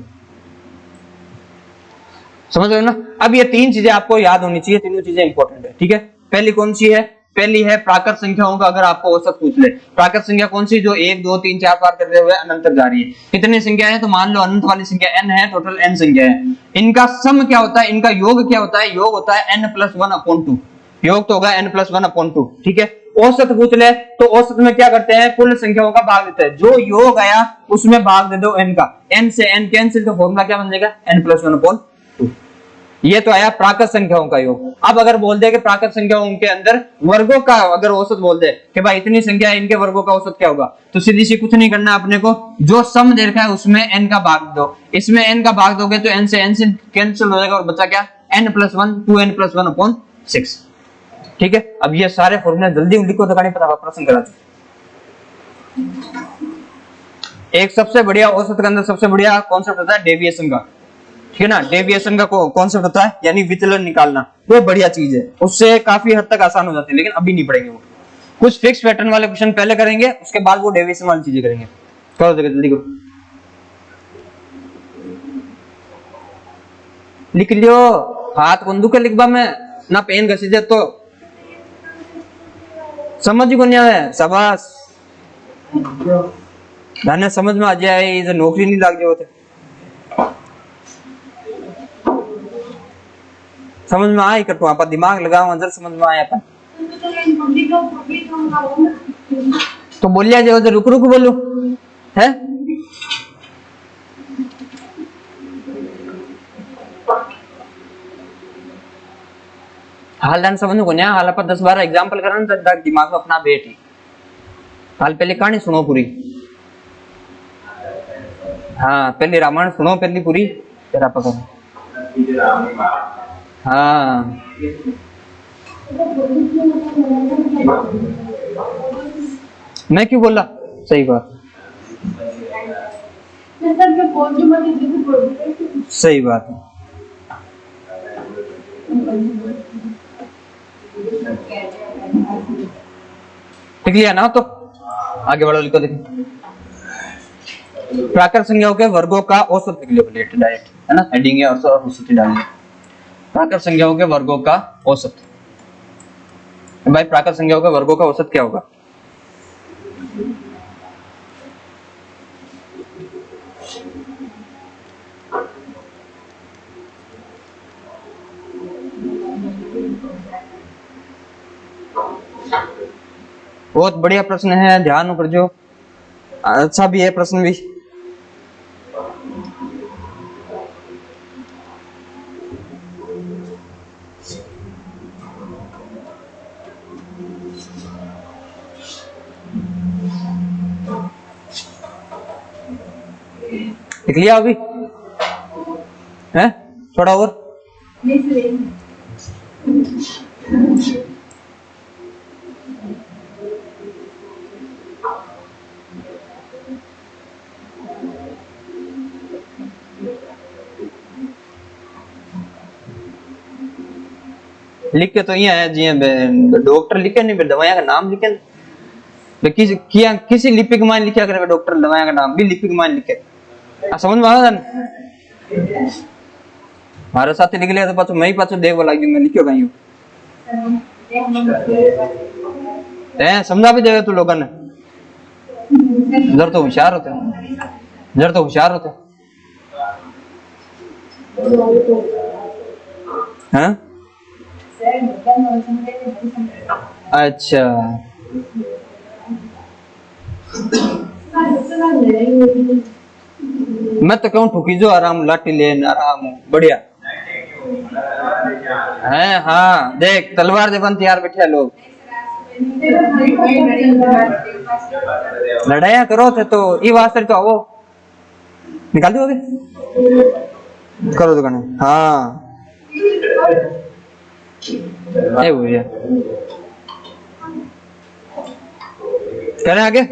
समझ रहे हो ना? अब ये तीन चीजें आपको याद होनी चाहिए, तीनों चीजें इंपॉर्टेंट है। ठीक है, पहली कौन सी है? पहली है प्राकृत संख्याओं का अगर आपको औसत पूछ ले। प्राकृत संख्या कौन सी? जो 1 2 3 4 5 करते हुए अनंत तक जा रही है। कितनी संख्या है? तो मान लो अनंत वाली संख्या n है, टोटल n संख्या है। इनका सम क्या होता है? इनका योग क्या होता है? योग होता है n प्लस 1 अपॉन 2। योग तो होगा n प्लस 1 अपॉन 2। ठीक है, औसत पूछ ले तो औसत में क्या करते हैं? कुल संख्याओं का भाग देते हैं। जो योग आया उसमें भाग दे दो n का। n से n कैंसिल, तो फॉर्मूला क्या बन जाएगा? n plus 1 upon 2। ये तो आया प्राकृत संख्याओं का योग। अब अगर बोल दे कि प्राकृत संख्याओं के अंदर वर्गों का अगर औसत बोल दे कि भाई इतनी संख्या है, इनके वर्गों का औसत क्या होगा? तो सीधी सी कुछ नहीं करना अपने को, जो सम दे रखा है उसमें n का भाग दो। इसमें n का भाग दोगे तो n से कैंसिल हो जाएगा और बचा क्या? n plus 1 2n plus 1 upon 6। ठीक है, अब ये सारे फॉर्मूले जल्दी लिखो, तो फटाफट प्रश्न करा दो। एक सबसे बढ़िया औसत के अंदर सबसे बढ़िया कॉन्सेप्ट होता है डेविएशन का। ठीक है ना, डेविएशन का कॉन्सेप्ट होता है यानी विचलन निकालना। वो बढ़िया चीज है, उससे काफी हद तक आसान हो जाती है, लेकिन अभी नहीं पढ़ेंगे वो। कुछ फिक्स पैटर्न वाले क्वेश्चन पहले करेंगे, उसके बाद वो डेविएशन वाली चीजें करेंगे। करो जल्दी करो, लिख लियो। हाथ बंदूक लिखबा में ना पेन घसी दे तो समझ को नहीं आवे। शाबाश, जाने समझ में आ जाए, इधर नौकरी नहीं लग जाए। समझ में आए कटो आप दिमाग लगाओ, अंदर समझ में आया था तो बोलिया जाओ, तो रुक रुक बोलो है। हाल डान समझ को नहीं, हाल पर 10-12 एग्जांपल करना तो दिमाग में अपना बैठ। हाल पहले कहानी सुनो पूरी। हाँ पहले रामायण सुनो, पहली पूरी तेरा पकड़। हाँ मैं क्यों बोला? सही बात, सही बात है। लिख लिया ना, तो आगे बढ़ो, लिखो। देखो प्राकृत संख्याओं के वर्गों का औसत लिख लियो डायरेक्ट, है ना, हेडिंग है और औसत ही डालिए। प्राकृत संख्याओं के वर्गों का औसत। भाई प्राकृत संख्याओं के वर्गों का औसत क्या होगा? बहुत बढ़िया प्रश्न है, ध्यान कर जो। अच्छा भी है प्रश्न भी। लिख लिया अभी है? थोड़ा और लिख के तो यहाँ है जी, डॉक्टर लिखे नहीं फिर दवाइयां का नाम लिखे किसी लिपि के मान लिखा करे डॉक्टर दवाइयां का नाम भी लिपि के मान लिखे समझ में आ मारे साथ लिख लिया तो पाछो मैं ही पाछो देख लगी मैं लिखियो कहीं समझा भी देगा तू लोगों ने जर तो होशियार होते हैं। अच्छा मैं तो कहूँ ठुकी जो आराम लाठी लेन आराम बढ़िया है। हाँ देख तलवार दे बन तैयार बैठे लोग लड़ाइया करो थे तो ये वास्ते तो वो निकाल दोगे करो दुकान। हाँ करें आगे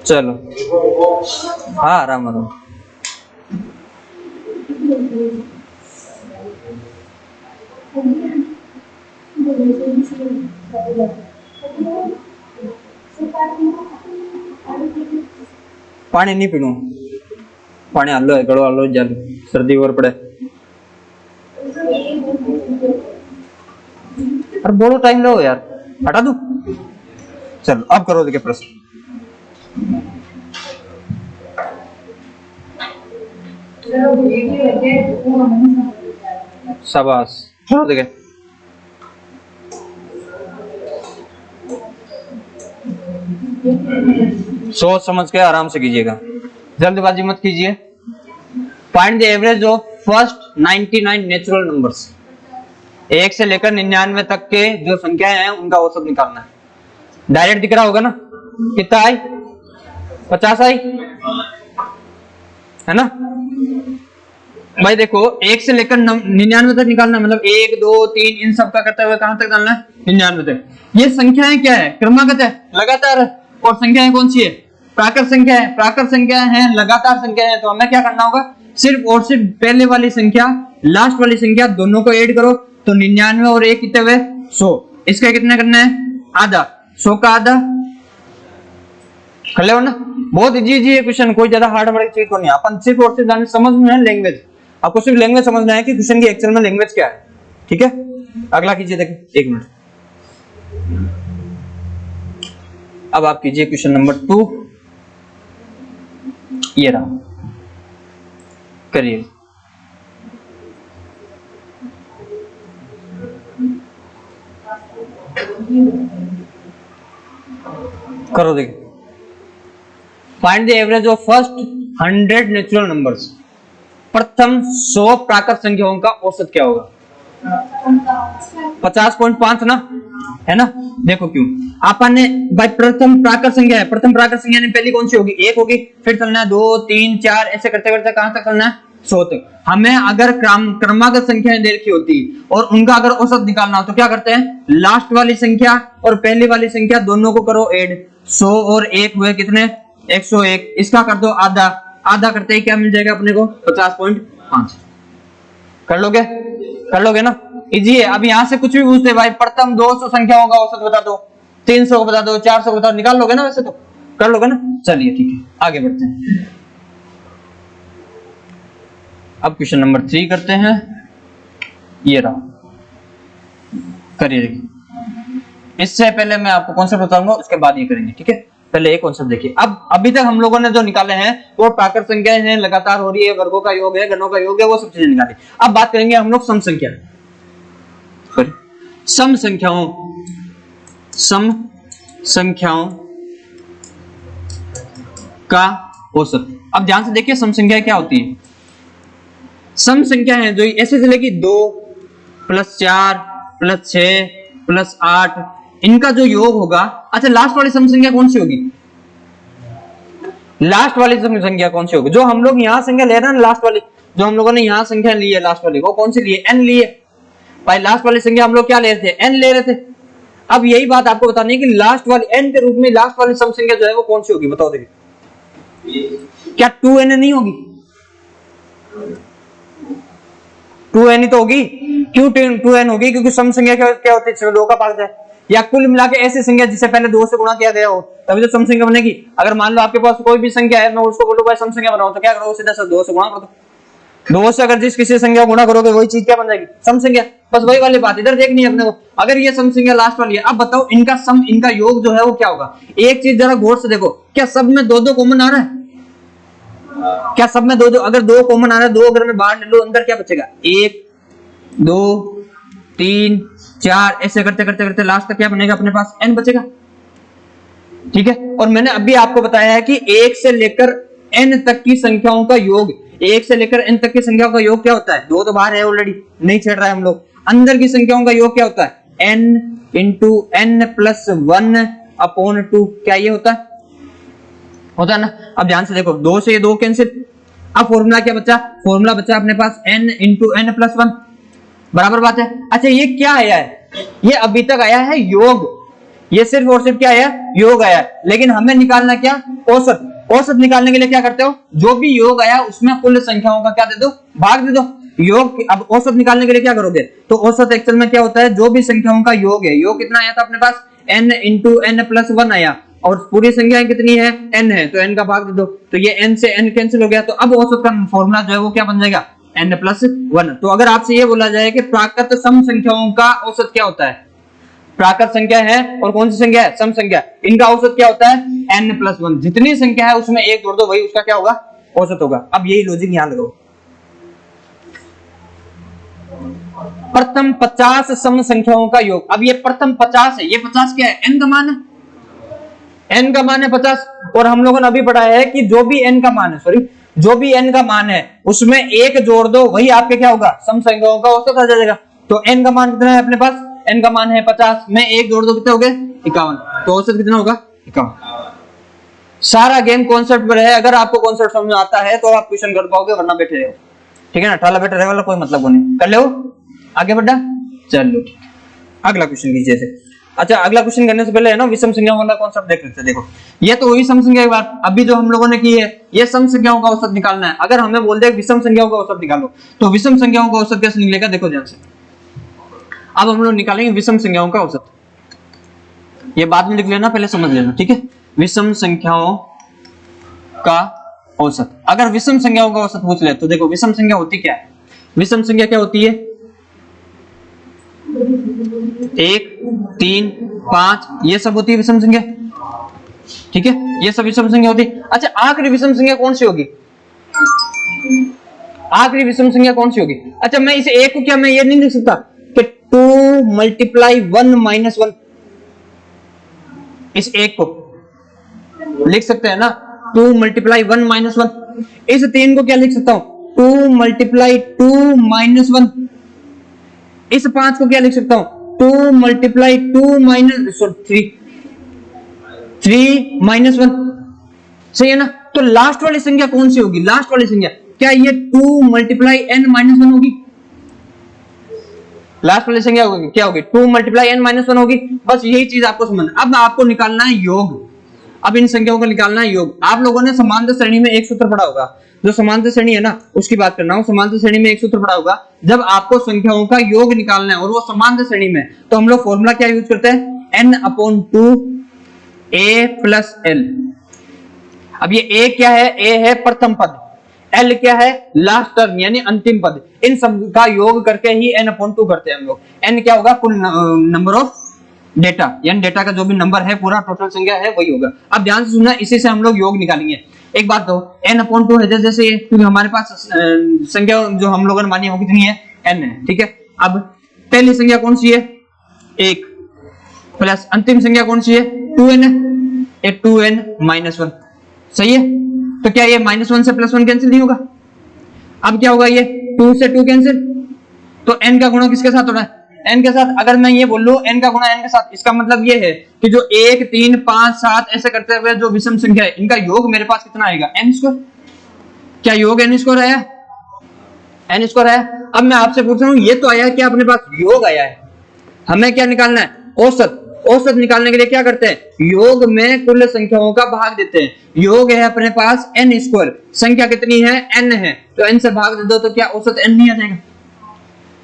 चलो। हाँ आराम आराम पानी नहीं पीनू पानी हल्लो है गड़ो हल्लो जल सर्दी और पड़े अरे बोलो टाइम लो यार हटा दू। चलो अब करो देखिए प्रश्न शाबाश करो देखिए सोच समझ के आराम से कीजिएगा जल्दबाजी मत कीजिए। Find the average of first 99 natural numbers 1 से लेकर 99 तक के जो संख्याएं हैं उनका औसत निकालना है। डायरेक्ट दिख रहा होगा ना कितना आई 50 आई है ना भाई। देखो 1 से लेकर 99 तक निकालना मतलब 1 2 3 इन सब का करते हुए कहां तक डालना है 99 तक। ये संख्याएं क्या है क्रमागत है लगातार और संख्याएं कौन सी है प्राकृत संख्या है। प्राकृत संख्या है लगातार संख्या है तो हमें क्या करना होगा सिर्फ और सिर्फ पहले वाली संख्या लास्ट वाली संख्या दोनों को ऐड करो तो 99 और 1 कितने हुए 100। इसका कितना करना है आधा 100 का आधा कर ले ना। बहुत इजी है क्वेश्चन कोई ज्यादा हार्ड वाली चीज को नहीं अपन सिर्फ और सिर्फ जाने समझ में है लैंग्वेज आपको सिर्फ लैंग्वेज समझना है कि क्वेश्चन की एक्चुअल में लैंग्वेज क्या है। ठीक है अगला कीजिए देखिए 1 मिनट। अब आप कीजिए क्वेश्चन नंबर 2 ये रहा करिए। करो देखिए find the average of first 100 natural numbers प्रथम 100 प्राकृत संख्याओं का औसत क्या होगा 50.5 ना है ना। देखो क्यों अपन ने भाई प्रथम प्राकृत संख्या है प्रथम प्राकृत संख्या ने पहली कौन सी होगी 1 होगी फिर चलना है 2 3 4 ऐसे करते करते कहां तक चलना है 100 तक। हमें अगर क्रमागत संख्याएं दे रखी होती और उनका अगर औसत निकालना हो तो क्या करते हैं लास्ट वाली संख्या और पहली वाली संख्या दोनों को करो ऐड 100 और 1 हुए कितने 101 इसका कर दो आधा आधा करते ही क्या मिल जाएगा अपने को 50.5 कर लोगे ना इजी है। अब यहां से कुछ भी पूछते भाई प्रथम 200 संख्याओं का औसत बता दो 300 को बता दो 400 को बता दो निकाल लोगे ना वैसे तो कर लोगे ना। चलिए ठीक है आगे बढ़ते हैं। अब क्वेश्चन नंबर 3 करते हैं ये रहा करिए। इससे पहले मैं आपको कॉन्सेप्ट बताऊंगा उसके बाद ये करेंगे ठीक है। पहले एक कॉन्सेप्ट देखिए। अब अभी तक हम लोगों ने जो निकाले हैं वो प्राकृत संख्याएं हैं लगातार हो रही है वर्गों का योग है गणों का योग है वो सब चीजें निकाली। अब बात करेंगे हम लोग सम संख्याओं का औसत। अब ध्यान से देखिए सम संख्याएं क्या होती है। सम संख्या है जो ऐसे चलेगी 2 + 4 प्लस 6 प्लस 8, इनका जो योग होगा। अच्छा लास्ट वाली सम संख्या कौन सी होगी? लास्ट वाली सम संख्या कौन सी होगी? जो हम लोग यहाँ संख्या ले रहे हैं ना, लास्ट वाली जो हम लोगों ने यहाँ संख्या ली है लास्ट वाली, वो कौन सी ली है? एन ली है भाई। लास्ट वाली संख्या हम लोग क्या ले रहे थे? एन ले रहे थे। अब यही बात आपको बतानी है कि लास्ट वाली एन के रूप में लास्ट वाली सम संख्या जो है वो कौन सी होगी? बताओ देखिए, क्या 2n नहीं होगी? 2n ही तो होगी। क्यों 2n होगी? क्योंकि सम संख्या क्या होती है? इसमें 2 का भाग जाए, या कुल मिला के ऐसी संख्या जिसे पहले 2 से गुणा किया गया हो तभी तो सम संख्या बनेगी। अगर मान लो आपके पास कोई भी संख्या है, मैं उसको बोलूं भाई सम संख्या बनाओ, तो क्या करो? सीधा सा 2 से गुणा कर दो। 2 से अगर जिस किसी संख्या को गुणा करोगे वही चीज क्या बन जाएगी? सम संख्या। बस वही वाली बात इधर देखनी है अपने को। अगर ये सम संख्या लास्ट वाली है, अब बताओ इनका सम, इनका योग जो है वो क्या होगा? एक चीज जरा गौर से देखो, क्या सब में 2-2 कॉमन आ रहा है? क्या सब में 2-2? अगर 2 कॉमन आ रहा है, 2 अगर मैं बाहर ले लो, अंदर क्या बचेगा? 1 2 3 4, ऐसे करते करते करते लास्ट तक क्या बनेगा? अपने पास n बचेगा। ठीक है। और मैंने अभी आपको बताया है कि 1 से लेकर n तक की संख्याओं का योग, 1 से लेकर n तक की संख्याओं का योग क्या होता है? 2 तो बाहर है ऑलरेडी, नहीं छेड़ रहा है हम लोग। अंदर की संख्याओं का योग क्या होता है? n into n plus 1 upon 2। क्या ये होता है? होता है ना। अब ध्यान से देखो, 2 से ये 2 कैंसिल। अब फॉर्मूला क्या बचा? फॉर्मूला बचा अपने पास n इंटू n प्लस 1, बराबर बात है। अच्छा ये क्या आया है? ये अभी तक आया है योग। ये सिर्फ और सिर्फ क्या आया? योग आया है। लेकिन हमें निकालना क्या? औसत। औसत निकालने के लिए क्या करते हो? जो भी योग आया उसमें कुल संख्याओं का क्या दे दो? भाग दे दो। योग, अब औसत निकालने के लिए क्या करोगे? तो औसत एक्चुअल में क्या होता है? जो भी संख्याओं का योग है, योग कितना आया था अपने पास? n इंटू n प्लस 1 आया, और पूरी संख्या कितनी है? n है, तो n का भाग दे दो। तो ये n से n कैंसिल हो गया, तो अब औसत का फॉर्मूला जो है वो क्या बन जाएगा? n plus 1। तो अगर आपसे ये बोला जाए कि प्राकृत सम संख्याओं का औसत क्या होता है? प्राकृत संख्या है और कौन सी संख्या है? सम संख्या। इनका औसत क्या होता है? n plus 1। जितनी संख्या है उसमें 1 जोड़ दो, वही उसका क्या होगा? औसत होगा। अब यही लॉजिक यहां लगाओ। प्रथम 50 सम संख्याओं का योग। अब ये प्रथम 50 है, ये 50 क्या है? n का मान है। n का मान है 50, और हम लोगों ने अभी पढ़ा है कि जो भी n का मान है, सॉरी, जो भी n का मान है उसमें 1 जोड़ दो, वही आपके क्या होगा? सम संख्याओं का औसत आ जाएगा। तो n का मान कितना है अपने पास? n का मान है 50, में 1 जोड़ दो, कितने हो गए? 51। तो औसत कितना होगा? 51। सारा गेम कॉन्सेप्ट पर है। अगर आपको कॉन्सेप्ट समझ आता है तो आप क्वेश्चन कर पाओगे, वरना बैठे रहो। ठीक है ना, ठाला बैठे रहे वाला कोई मतलब नहीं। कर लो आगे बढ़ा, चलो अगला क्वेश्चन कीजिए थे। अच्छा अगला क्वेश्चन करने से पहले है ना विषम संख्याओं वाला कॉन्सेप्ट देख लेते हैं। देखो ये तो हुई सम संख्या की बात। अभी जो हम लोगों ने की है ये सम संख्याओं का औसत निकालना है। अगर हमें बोल दे विषम संख्याओं का औसत निकालो, तो विषम संख्याओं का औसत कैसे निकलेगा? देखो ध्यान से। अब हम लोग निकालेंगे विषम संख्याओं का औसत। ये बाद में लिख लेना, पहले समझ लेना, ठीक है। विषम संख्याओं का औसत। अगर विषम संख्याओं का औसत पूछ ले तो देखो विषम संख्या होती क्या है? विषम संख्या क्या होती है? 1 3 5, ये सब होती है विषम संख्या। ठीक है, ये सब विषम संख्या होती है। अच्छा आखिरी विषम संख्या कौन सी होगी? आखिरी विषम संख्या कौन सी होगी? अच्छा मैं इसे एक को क्या मैं ये नहीं लिख सकता कि 2 मल्टीप्लाई 1 माइनस 1? इस एक को लिख सकते हैं ना, 2 मल्टीप्लाई 1 माइनस 1। इस 3 को क्या लिख सकता हूं? 2 मल्टीप्लाई 2 माइनस 1। इस 5 को क्या लिख सकता हूं? 2 मल्टीप्लाई 2 माइनस 3 माइनस 1। सही है ना। तो लास्ट वाली संख्या कौन सी होगी? लास्ट वाली संख्या क्या ये 2 मल्टीप्लाई n माइनस 1 होगी? लास्ट वाली संख्या होगी क्या होगी? 2 मल्टीप्लाई n माइनस 1 होगी। बस यही चीज आपको समझना। अब आपको निकालना है योग। अब इन संख्याओं को निकालना है योग। आप लोगों ने समांतर श्रेणी में एक सूत्र पढ़ा होगा, जो समांतर श्रेणी है ना उसकी बात कर रहा हूं। समांतर श्रेणी में एक सूत्र पढ़ा होगा, जब आपको संख्याओं का योग निकालना है और वो समांतर श्रेणी में, तो हम लोग फॉर्मूला क्या यूज करते हैं? n/2 a plus l। अब ये a क्या है? a है प्रथम पद, l क्या है? लास्ट टर्म यानी अंतिम पद। इन सब का योग करके ही n/2 करते हैं हम लोग। n क्या होगा? कुल नंबर ऑफ डेटा, यानी डेटा का जो भी नंबर है, पूरा टोटल संख्या है वही होगा। अब ध्यान से सुनना, इसी से हम लोग योग निकालेंगे। एक बात तो n/2 है जैसे ये, क्योंकि हमारे पास संख्या जो हम लोगों ने मानी है वो कितनी है? n है। ठीक है, अब पहली संख्या कौन सी है? 1 प्लस अंतिम संख्या कौन सी है? 2n है। ये 2n माइनस 1। सही है। तो क्या ये -1 से +1 कैंसिल नहीं होगा? अब क्या होगा? ये 2 से 2 कैंसिल, तो n का गुणा किसके साथ हो रहा है? n के साथ। अगर मैं ये बोल लूं n का गुणा n के साथ, इसका मतलब ये है कि जो 1 3 5 7 ऐसे करते हुए जो विषम संख्या है इनका योग मेरे पास कितना आएगा, n स्क्वायर। क्या योग n स्क्वायर आया, n स्क्वायर आया। अब मैं आपसे पूछ रहा हूं ये तो आया कि अपने पास योग आया है, हमें क्या निकालना है, औसत। औसत निकालने के लिए क्या करते हैं, योग में कुल संख्याओं का भाग देते हैं। योग है अपने पास n स्क्वायर, संख्या कितनी है, n है, तो n से भाग दे दो तो क्या औसत n नहीं आ जाएगा,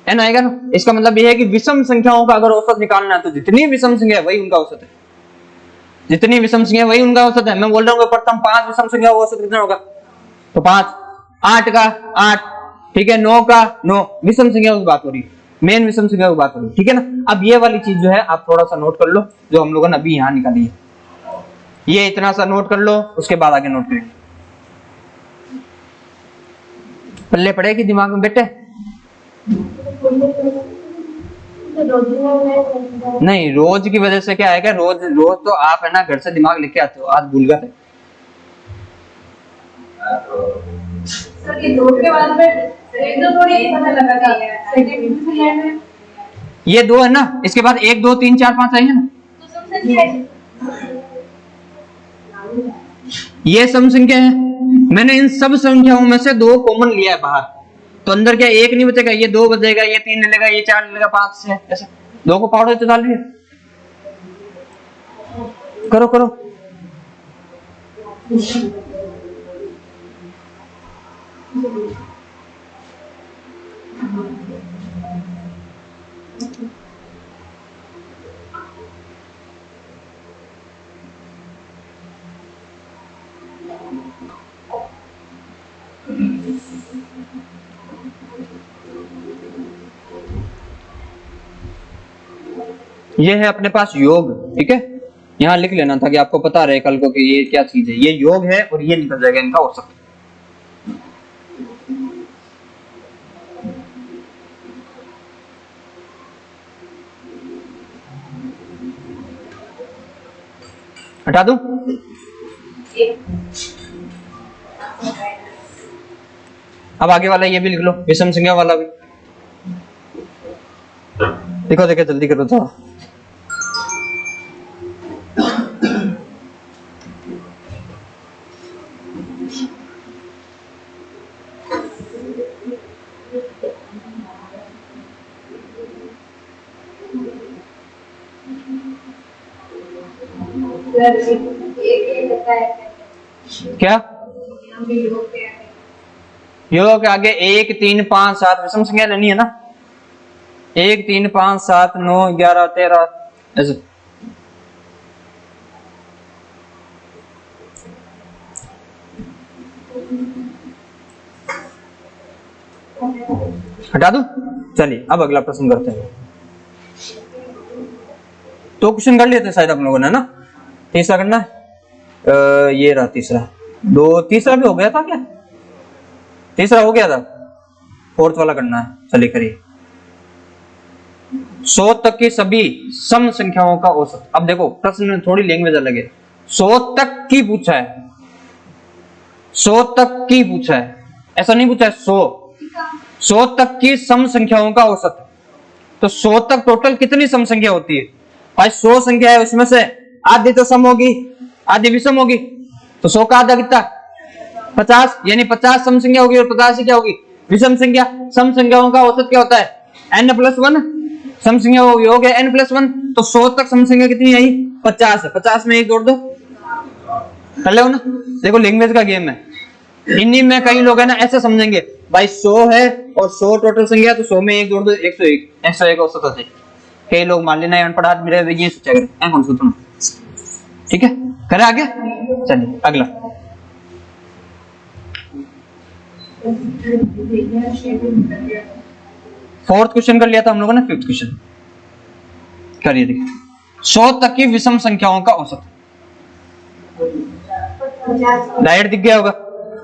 n आएगा ना। इसका मतलब यह है कि विषम संख्याओं का अगर औसत निकालना है तो जितनी विषम संख्या है वही उनका औसत है, जितनी विषम संख्या वही उनका औसत है। मैं बोल रहा हूँ प्रथम 5 विषम संख्या का औसत कितना होगा, तो 5, 8 का 8, ठीक है, 9 का 9, विषम संख्या की बात हो रही है, मेन विषम संख्या की बात हो रही है, ठीक है ना। अब ये वाली चीज जो है आप थोड़ा सा नोट कर लो, जो हम लोगों ने अभी यहां निकाली है, ये इतना सा नोट कर लो, उसके बाद आगे नोट करेंगे। पल्ले पड़ेगी दिमाग में बेटे, नहीं रोज की वजह से क्या आएगा, रोज रोज तो आप है ना घर से दिमाग लेके आते हो, आज भूल गए थे। ये 2 है ना, इसके बाद 1 2 3 4 5 आएंगे ना, ये सम संख्या है। मैंने इन सब संख्याओं में से 2 कॉमन लिया है बाहर, तो अंदर क्या 1 नहीं बचेगा, ये 2 बचेगा, ये 3 ले लेगा, ये 4 ले लेगा, 5 से ऐसे 2 को पाउडर तो डाल लिया। करो करो, ये है अपने पास योग, ठीक है, यहां लिख लेना ताकि आपको पता रहे कल को कि ये क्या चीज है, ये योग है और ये निकल जाएगा इनका औसत। हटा दूं, अब आगे वाला ये भी लिख लो, विषम संख्या वाला भी देखो, देखो जल्दी करो तो। क्या योग के आगे 1 3 5 7 विषम संख्या लेनी है ना, 1 3 5 7 9 11 13 ऐसे। हटा दूं, चलिए अब अगला प्रश्न करते हैं। तो क्वेश्चन कर लिए थे शायद आप लोगों ने ना, तीसरा करना है, ये रहा तीसरा, 2 तीसरा भी हो गया था क्या, तीसरा हो गया था, 4th वाला करना है, चलिए करिए। 100 तक की सभी सम संख्याओं का औसत। अब देखो प्रश्न में थोड़ी लैंग्वेज अलग है, 100 तक की पूछा है, 100 तक की पूछा है, ऐसा नहीं पूछा है 100 तक की सम संख्याओं का औसत। तो 100 तक टोटल कितनी सम संख्या होती है भाई, 100 संख्या है, उसमें से आधी तो सम होगी आधी विषम होगी, तो 100 का आधा कितना 50, यानी 50 सम संख्या होगी और 50 क्या होगी विषम संख्या। सम संख्याओं का औसत क्या होता है n+1, सम संख्या योग है n+1, तो 100 तक सम संख्या कितनी आई 50 है, 50 में 1 जोड़ दो, कर लो ना। देखो लैंग्वेज का गेम है, हिंदी में कई लोग है ना ऐसे समझेंगे भाई 100 है और 100 टोटल संख्या, तो 100 में 1 जोड़ दो, 101 औसत होते। कई लोग मान लेना अनपढ़ आदमी रहे ये सोचा करें, कौन सोचना, ठीक है, करें आगे। चलिए अगला, फोर्थ क्वेश्चन कर लिया था हम लोगों ने, 5th क्वेश्चन करिए। देखिए 100 तक की विषम संख्याओं का औसत, डायरेक्ट दिख गया होगा।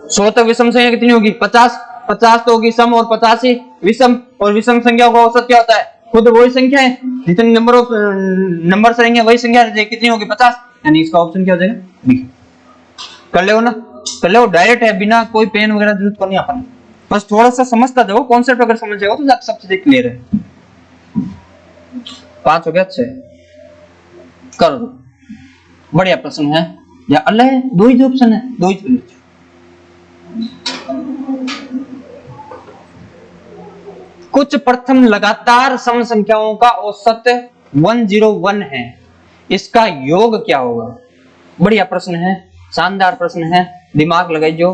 100 तक विषम संख्या कितनी होगी 50, 50 तो होगी सम और 85 विषम, और विषम संख्या का औसत क्या होता है, खुद वही संख्या है, जितने नंबर ऑफ नंबर रहेंगे वही संख्या कितनी होगी 50, यानी इसका ऑप्शन क्या हो जाएगा बी। कर ले ना, कर ले, डायरेक्ट है, बिना कोई पेन वगैरह जरूरत को नहीं अपन, बस थोड़ा सा समझता जाओ, कॉन्सेप्ट अगर समझ जाओ तो सब चीजें क्लियर है। 5 हो गया 6 करो। बढ़िया प्रश्न है या अल्लाह है, दो ही ऑप्शन है, दो ही। कुछ प्रथम लगातार सम संख्याओं का औसत 101 है, इसका योग क्या होगा? बढ़िया प्रश्न है, शानदार प्रश्न है, दिमाग लगाई जो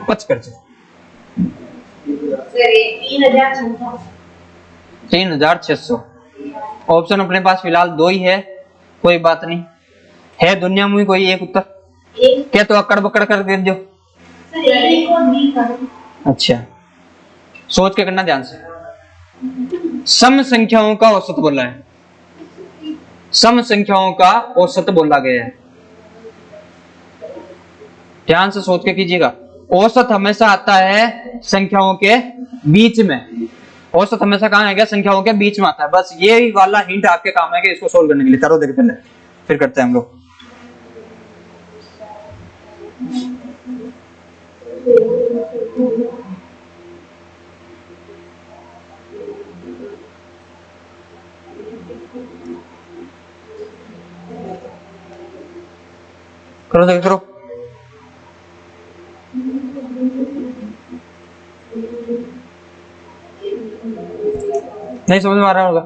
पच कर 3600। ऑप्शन अपने पास फिलहाल दो ही है, कोई बात नहीं है, दुनिया में कोई एक उत्तर क्या तो अकड़ बकड़ कर दे दो। अच्छा सोच के करना ध्यान से। सम संख्याओं का औसत बोला है, सम संख्याओं का औसत बोला गया है, ध्यान से सोच के कीजिएगा। औसत हमेशा आता है संख्याओं के बीच में, औसत हमेशा कहां आएगा? संख्याओं के बीच में आता है। बस ये वाला हिंट आपके काम है कि इसको सोल्व करने के लिए। करो देखो पहले, फिर करते हैं हम लोग। करो देखो, करो। नहीं समझ में आ रहा होगा,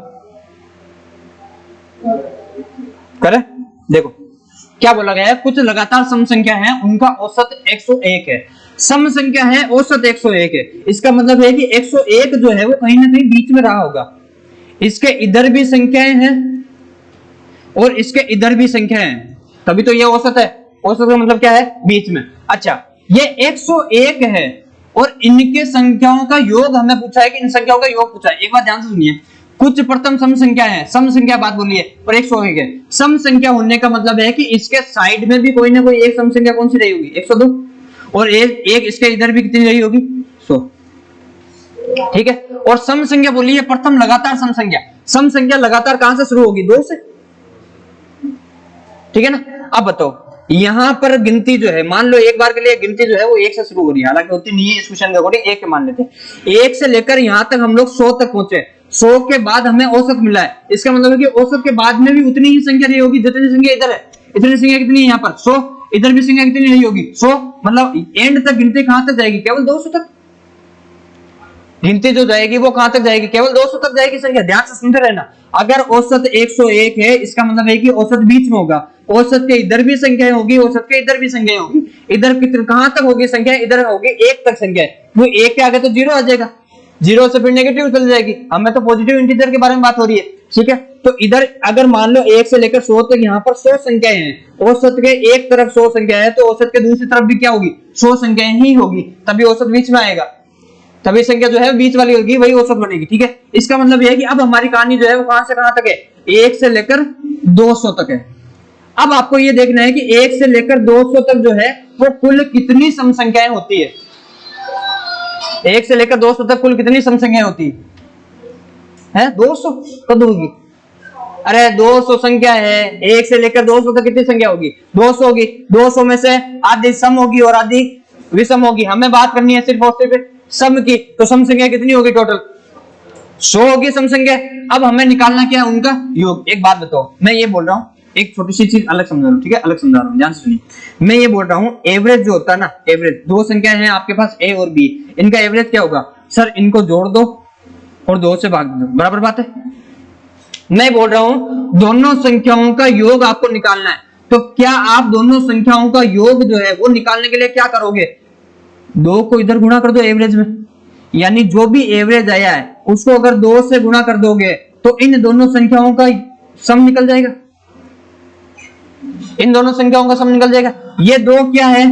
करे देखो क्या बोला गया है। कुछ लगातार सम संख्या है, उनका औसत 101 है। सम संख्या है, औसत 101 है, इसका मतलब है कि 101 जो है वो कहीं ना कहीं बीच में रहा होगा। इसके इधर भी संख्याएं हैं और इसके इधर भी संख्याएं हैं, तभी तो ये औसत है। औसत का मतलब क्या है? बीच में। अच्छा ये 101 है और इनके संख्याओं का योग हमें पूछा है कि इन संख्याओं का योग पूछा है। एक बात ध्यान से सुनिए, कुछ प्रथम सम संख्या है, सम संख्या बात बोलिए और 101 है। सम संख्या होने का मतलब है कि इसके साइड में भी कोई ना कोई एक सम संख्या कौन सी रही होगी? 102, और एक इसके इधर भी कितनी रही होगी? 100। ठीक है, और सम संख्या बोलिए प्रथम लगातार सम संख्या। सम संख्या लगातार कहां से शुरू होगी? 2 से। ठीक है ना। अब बताओ यहां पर गिनती जो है, मान लो एक बार के लिए गिनती जो है वो 1 से शुरू हो रही है, हालांकि होती नहीं है, इस क्वेश्चन के अकॉर्डिंग 1 के मान लेते हैं। 1 से लेकर यहां तक हम लोग 100 तक पहुंचे, 100 के बाद हमें औसत मिला है। इसका मतलब है कि औसत के बाद में भी उतनी ही संख्या रही होगी जितनी संख्या इधर है। इतनी संख्या कितनी है यहाँ पर? 100। इधर भी संख्या कितनी रही होगी? 100। मतलब एंड तक गिनती कहां तक जाएगी? केवल 200 तक। गिनती जो जाएगी वो कहां तक जाएगी? केवल 200 तक जाएगी संख्या। ध्यान से सुनते रहना। अगर औसत 101 है, इसका मतलब है कि औसत बीच में होगा। औसत के इधर भी संख्याएं होगी, औसत के इधर भी संख्याएं होगी। इधर कितने कहां तक होगी संख्या? इधर होगी 1 तक संख्या। वो 1 के आगे तो 0 आ जाएगा, 0 से फिर नेगेटिव चल जाएगी। हमें तो पॉजिटिव इंटीजर के बारे में बात हो रही है। ठीक है, तो इधर अगर मान लो 1 से लेकर 100 तक यहाँ पर 100 संख्याएं हैं, औसत के एक तरफ 100 संख्या है तो औसत के दूसरी तरफ भी क्या होगी? 100 संख्याएं ही होगी, तभी औसत बीच में आएगा, तभी संख्या जो है बीच वाली होगी, वही औसत बनेगी। ठीक है, इसका मतलब यह है कि अब हमारी कहानी जो है वो कहां से कहां तक है? 1 से लेकर 200 तक है। अब आपको ये देखना है कि 1 से लेकर 200 तक जो है वो कुल कितनी सम संख्याएं होती है। 1 से लेकर 200 तक कुल कितनी सम संख्याएं होती है? 200 कद होगी। अरे 200 संख्या है, 1 से लेकर 200 तक कितनी संख्या होगी? 200 होगी। 200 में से आधी सम होगी और आधी विषम होगी। हमें बात करनी है सिर्फ और सिर्फ सम की, तो सम संख्या कितनी होगी? टोटल 100 होगी सम संख्या। अब हमें निकालना क्या है? उनका योग। एक बात बताओ, मैं ये बोल रहा हूं, एक छोटी सी चीज अलग समझा रहा हूं। ठीक है, अलग समझा रहा हूं, ध्यान से सुनिए। मैं ये बोल रहा हूं एवरेज जो होता है ना, एवरेज, दो संख्या है आपके पास ए और बी, इनका एवरेज क्या होगा? सर इनको जोड़ दो और 2 से भाग दो, बराबर बात है। मैं बोल रहा हूं दोनों संख्याओं का योग आपको निकालना है, तो क्या आप दोनों संख्याओं का योग जो है वो निकालने के लिए क्या करोगे? 2 को इधर गुणा कर दो एवरेज में, यानी जो भी एवरेज आया है उसको अगर 2 से गुणा कर दोगे तो इन दोनों संख्याओं का सम निकल जाएगा। इन दोनों संख्याओं का सम निकल जाएगा। ये 2 क्या है?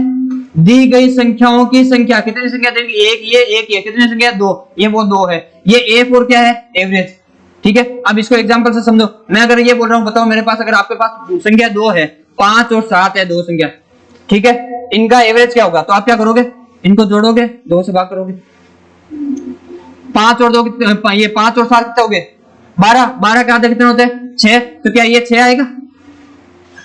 दी गई संख्याओं की संख्या। कितनी संख्या देगी? एक ये कितनी संख्या? 2, ये वो 2 है। ये A4 क्या है? एवरेज। ठीक है, अब इसको एग्जांपल से समझो। मैं अगर ये बोल रहा हूं, बताओ मेरे पास, अगर आपके पास संख्या 2 है, 5 और 7 है, 2 संख्या, ठीक है, इनका एवरेज क्या होगा? तो आप क्या करोगे? इनको जोड़ोगे, 2 से भाग करोगे। 5 और 2 कितने? ये 5 और 7 कितने हो गए? 12। 12 के आधे कितने होते हैं? 6। तो क्या ये 6 आएगा?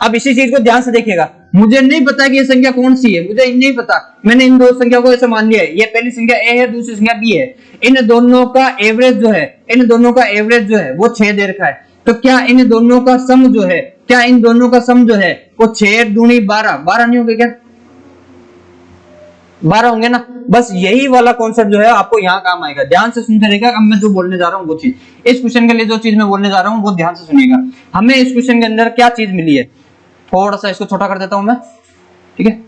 अब इसी चीज को ध्यान से देखिएगा। मुझे नहीं पता कि ये संख्या कौन सी है, मुझे नहीं पता, मैंने इन 2 संख्या को ऐसे मान लिया है। ये पहली संख्या ए है, दूसरी संख्या बी है। इन दोनों का एवरेज जो है, इन दोनों का एवरेज जो है वो 6 दे रखा है। तो क्या इन दोनों का सम जो है, क्या इन दोनों का सम जो है वो 6 दूनी 12, 12 नहीं होंगे क्या? 12 होंगे ना। बस यही वाला कॉन्सेप्ट जो है आपको यहाँ काम आएगा। ध्यान से सुनते रहिएगा। अब मैं जो बोलने जा रहा हूँ वो चीज, इस क्वेश्चन के लिए जो चीज मैं बोलने जा रहा हूँ वो ध्यान से सुनिएगा। हमें इस क्वेश्चन के अंदर क्या चीज मिली है, थोड़ा सा इसको छोटा कर देता हूं मैं, ठीक है।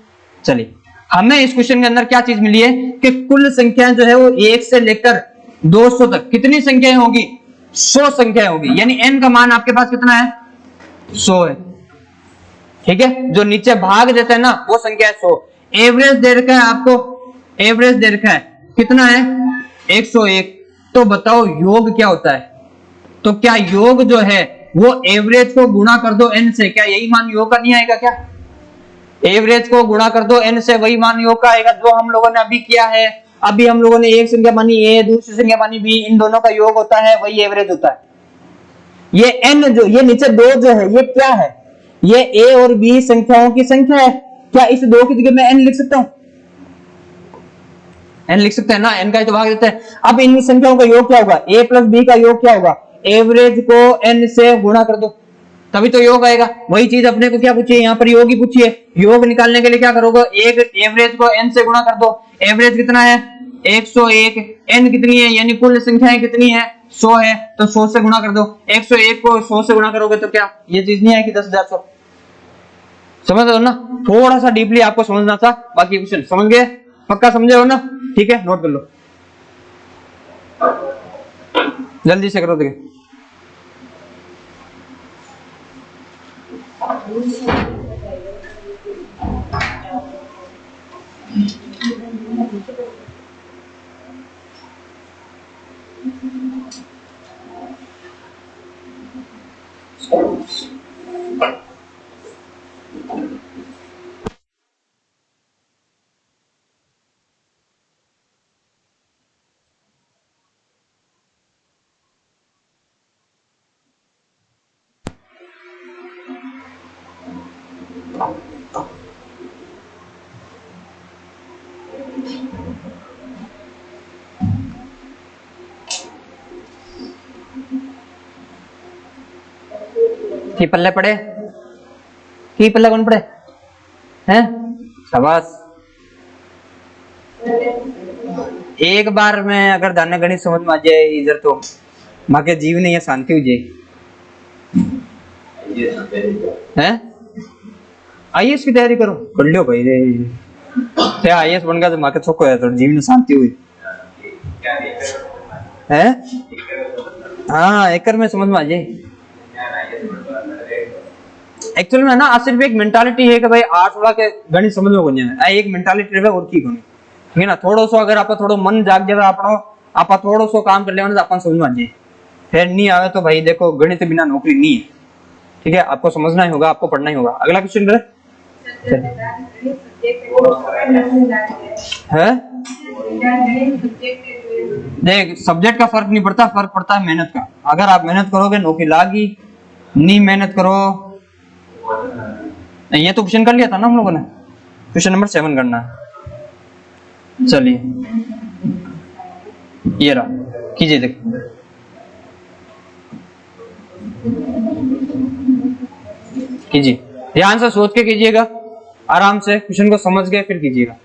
चलिए, हमें इस क्वेश्चन के अंदर क्या चीज मिली है कि कुल संख्याएं जो है वो 1 से लेकर 200 तक कितनी संख्याएं होगी? 100 संख्याएं होगी। यानी n का मान आपके पास कितना है? 100 है, ठीक है। जो नीचे भाग देते हैं ना वो संख्या है 100। एवरेज दे रखा है आपको, एवरेज दे रखा है कितना है? 101। तो बताओ योग क्या होता है? तो क्या योग जो है वो एवरेज को गुणा कर दो n से, क्या यही मान योग का नहीं आएगा क्या? एवरेज को गुणा कर दो n से, वही मान योग का आएगा जो हम लोगों ने अभी किया है। अभी हम लोगों ने एक संख्या मानी a, दूसरी संख्या मानी b, इन दोनों का योग होता है, वही एवरेज होता है। ये n जो, ये नीचे 2 जो है ये क्या है? ये a और b संख्याओं की संख्या है। क्या इस 2 की जगह मैं n लिख सकता हूं? n लिख सकते हैं ना, n का ही तो भाग देते हैं। अब इन संख्याओं का योग क्या होगा? a प्लस b का योग क्या होगा? एवरेज को n से गुणा कर दो, तभी तो योग आएगा। वही चीज अपने को क्या पूछी है यहाँ पर? योग ही पूछी है। योग निकालने के लिए क्या करोगे? एक एवरेज को n से गुणा कर दो। एवरेज कितना है? 101। n कितनी है? यानी कुल संख्याएं कितनी है? 100 है, तो 100 से गुणा कर दो। 101 को 100 से गुणा करोगे तो क्या ये चीज नहीं आएगी 10,100? समझ रहे हो ना? थोड़ा सा डीपली आपको समझना था, बाकी क्वेश्चन समझ गए? पक्का समझे हो ना? ठीक है, नोट कर लो, जल्दी से करो। देखिए की पल्ले पड़े, की पल्ले कौन पड़े हैं? शाबाश। एक बार में अगर दाना गणित समझ में आ जाए इधर तो माँ के जीव ने यह शांति हो जाए। हैं? आईएएस की तैयारी करो, कर लो भाई। रे आईएएस बन गया तो माँ के छोको है तो जीव ने शांति हुई है। हाँ, एकड़ में समझ में आ जाए। एक्चुअली में ना सिर्फ एक मेंटालिटी है कि भाई 8 वाला के गणित समझ में कोनी है, एक मेंटालिटी है और की कोनी, ठीक है ना। थोड़ो सो अगर आप थोड़ो मन जाग जावे आपनो, आप थोड़ो सो काम कर लेवा तो अपन समझ में आ जाए। फिर नहीं आवे तो भाई देखो गणित बिना नौकरी नहीं है, ठीक है। आपको समझना ही होगा, आपको पढ़ना ही होगा। अगला क्वेश्चन करे है। देख, सब्जेक्ट का फर्क नहीं पड़ता, फर्क पड़ता है मेहनत का। अगर आप मेहनत करोगे नौकरी लागी, नहीं मेहनत करो। ये तो क्वेश्चन कर लिया था ना हम लोगों ने, क्वेश्चन नंबर 7 करना है। चलिए ये रहा, कीजिए। देख कीजिए, ध्यान से सोच के कीजिएगा, आराम से क्वेश्चन को समझ के फिर कीजिएगा।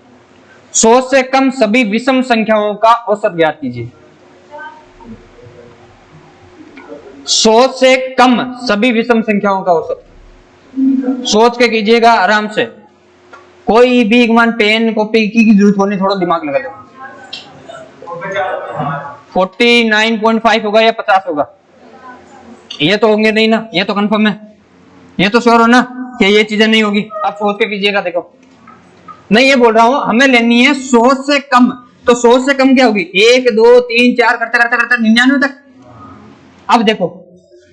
100 से कम सभी विषम संख्याओं का औसत ज्ञात कीजिए। 100 से कम सभी विषम संख्याओं का औसत सोच के कीजिएगा आराम से। कोई भी मान पेन कॉपी की जरूरत होनी, थोड़ा दिमाग लगा दो। 49.5 होगा या 50 होगा? ये तो होंगे नहीं ना, ये तो कंफर्म है, ये तो श्योर हो ना कि ये चीजें नहीं होगी। आप सोच के कीजिएगा। देखो मैं ये बोल रहा हूं हमें लेनी है 100 से कम, तो 100 से कम क्या होगी? 1 2 3 4 करते करते करते 99 तक। अब देखो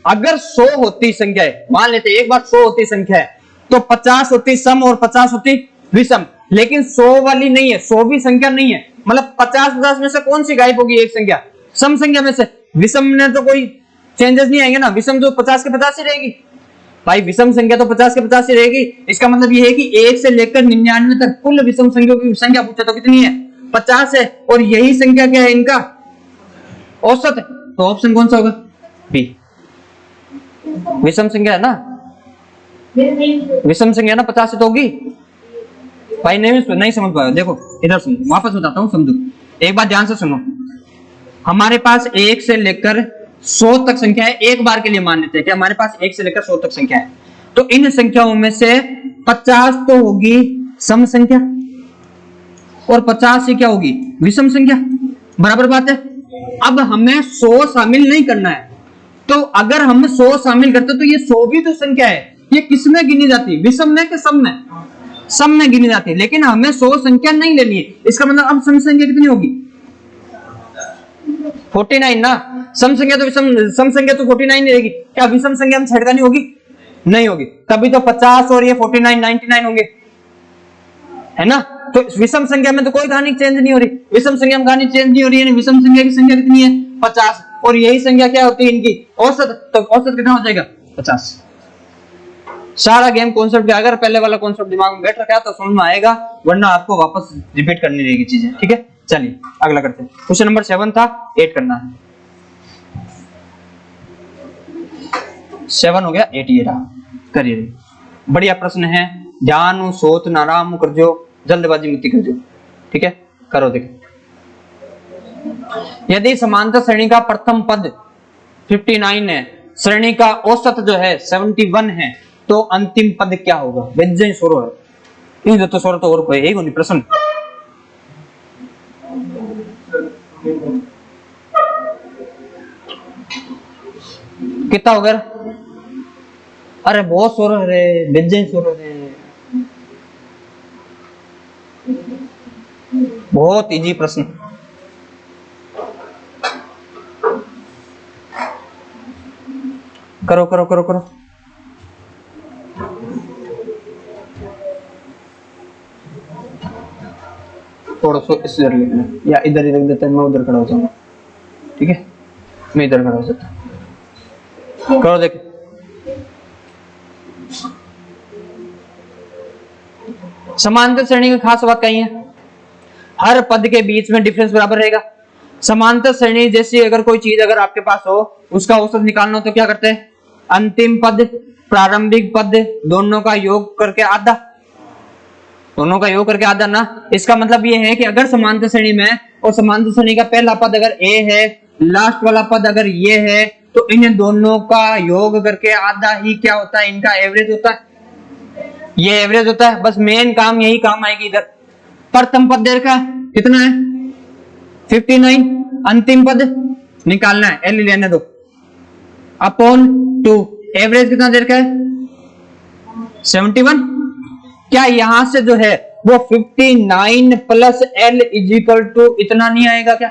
अगर 100 होती संख्या है, मान लेते एक बार 100 होती संख्या है, तो 50 होती सम और 50 होती विषम। लेकिन 100 वाली नहीं है, 100 भी संख्या नहीं है, मतलब 50 में से कौन सी गायब होगी? एक संख्या सम संख्या में से। विषम में तो कोई चेंजेस नहीं आएंगे ना, विषम तो 50 के 50 ही रहेगी भाई। विषम संख्या तो 50 के 50 ही रहेगी। इसका मतलब ये है कि 1 से लेकर 99 तक कुल विषम संख्याओं की संख्या पूछे तो कितनी है? 50 है। और यही संख्या क्या है? इनका औसत है। तो ऑप्शन कौन सा होगा? बी। विषम संख्या है ना, विषम संख्या ना 50 से तो होगी भाई। नहीं समझ पाए, देखो इधर सुनो, वापस बताता हूँ, समझो एक बात ध्यान से सुनो। हमारे पास 1 से लेकर 100 तक संख्या है, एक बार के लिए मान लेते हैं कि हमारे पास 1 से लेकर 100 तक संख्या है, तो इन संख्याओं में से 50 तो होगी सम संख्या और 50 से क्या होगी विषम संख्या, बराबर बात है। अब हमें 100 शामिल नहीं करना है, तो अगर हम 100 शामिल करते तो ये 100 भी तो संख्या है, ये किसमें गिनी जाती है, विषम में कि सम में? सम में गिनी जाती है, लेकिन हमें 100 संख्या नहीं लेनी है। इसका मतलब अब सम संख्या कितनी होगी 49 ना, सम संख्या तो सम संख्या तो 49 रहेगी, क्या विषम संख्या में छेड़खानी होगी? नहीं होगी, तभी तो 50 और ये 49 99 होंगे, है ना। तो विषम संख्या में तो कोई कहानी चेंज नहीं हो रही, विषम संख्या में कहानी चेंज नहीं हो रही है। विषम संख्या की संख्या कितनी है 50, और यही संख्या क्या होती है इनकी औसत, तो औसत कितना हो जाएगा 50। सारा गेम कॉन्सेप्ट क्या, अगर पहले वाला कॉन्सेप्ट दिमाग में बैठ रखा है तो समझ में आएगा, वरना आपको वापस रिपीट करनी रहेगी चीजें, ठीक है। चलिए अगला करते हैं, क्वेश्चन नंबर 7 था, 8 करना है। 7 हो गया, 8 ये रहा, करिए। बढ़िया प्रश्न है, ध्यान सोच नाराम कर जो, जल्दबाजी मत कर जो, ठीक है। करो देखो, यदि समांतर श्रेणी का प्रथम पद 59 है, श्रेणी का औसत जो है 71 है, तो अंतिम पद क्या होगा? व्यंजन स्वरो है, इन तो स्वर तो और कोई एक नहीं प्रश्न। कितना होगा? अरे बहुत स्वर है, व्यंजन स्वर है, बहुत इजी प्रश्न। करो करो करो करो, थोड़ा सा इधर लिख लें या इधर ही रख देते हैं, मैं उधर खड़ा हो जाऊंगा, ठीक है, मैं इधर खड़ा हो जाता हूं। करो देख, समांतर श्रेणी की खास बात कही है, हर पद के बीच में डिफरेंस बराबर रहेगा। समांतर श्रेणी जैसी अगर कोई चीज अगर आपके पास हो, उसका औसत निकालना हो तो क्या करते हैं? अंतिम पद प्रारंभिक पद दोनों का योग करके आधा, दोनों का योग करके आधा ना। इसका मतलब ये है कि अगर समांतर श्रेणी में और समांतर श्रेणी का पहला पद अगर ए है, लास्ट वाला पद अगर ये है, तो इन दोनों का योग करके आधा ही क्या होता है? इनका एवरेज होता है, ये एवरेज होता है। बस मेन काम यही काम आएगी इधर। प्रथम पद देर का कितना है 59, अंतिम पद निकालना है, एल लेने दो, अपॉन 2, एवरेज कितना देर का है 71। क्या यहां से जो है वो 59 प्लस एल इजिकल टू इतना नहीं आएगा क्या?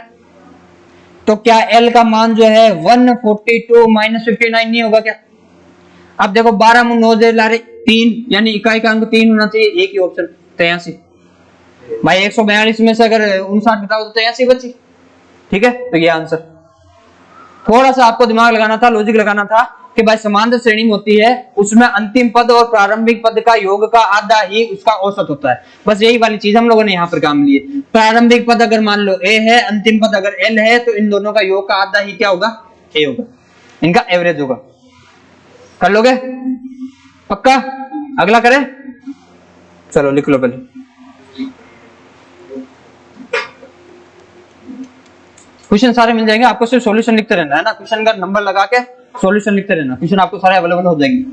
तो क्या एल का मान जो है 142 माइनस 59 नहीं होगा क्या? अब देखो 12 में 9 दे ला रहे 3, यानी इकाई का अंक 3 होना चाहिए, एक ही ऑप्शन 83 भाई। 142 में से अगर 59 बताओ तो 83 बची, ठीक है। तो ये आंसर, थोड़ा सा आपको दिमाग लगाना था, लॉजिक लगाना था कि भाई समांतर श्रेणी होती है, उसमें अंतिम पद और प्रारंभिक पद का योग का आधा ही उसका औसत होता है। बस यही वाली चीज हम लोगों ने यहाँ पर काम ली है। प्रारंभिक पद अगर मान लो ए है, अंतिम पद अगर एल है, तो इन दोनों का योग का आधा ही क्या होगा? ए होगा, इनका एवरेज होगा। कर लोगे पक्का? अगला करें, चलो लिख लो पहले। क्वेश्चन सारे मिल जाएंगे आपको, सिर्फ सॉल्यूशन लिखते रहना है ना, क्वेश्चन का नंबर लगा के सॉल्यूशन लिखते रहना, क्वेश्चन आपको सारे अवेलेबल हो जाएंगे।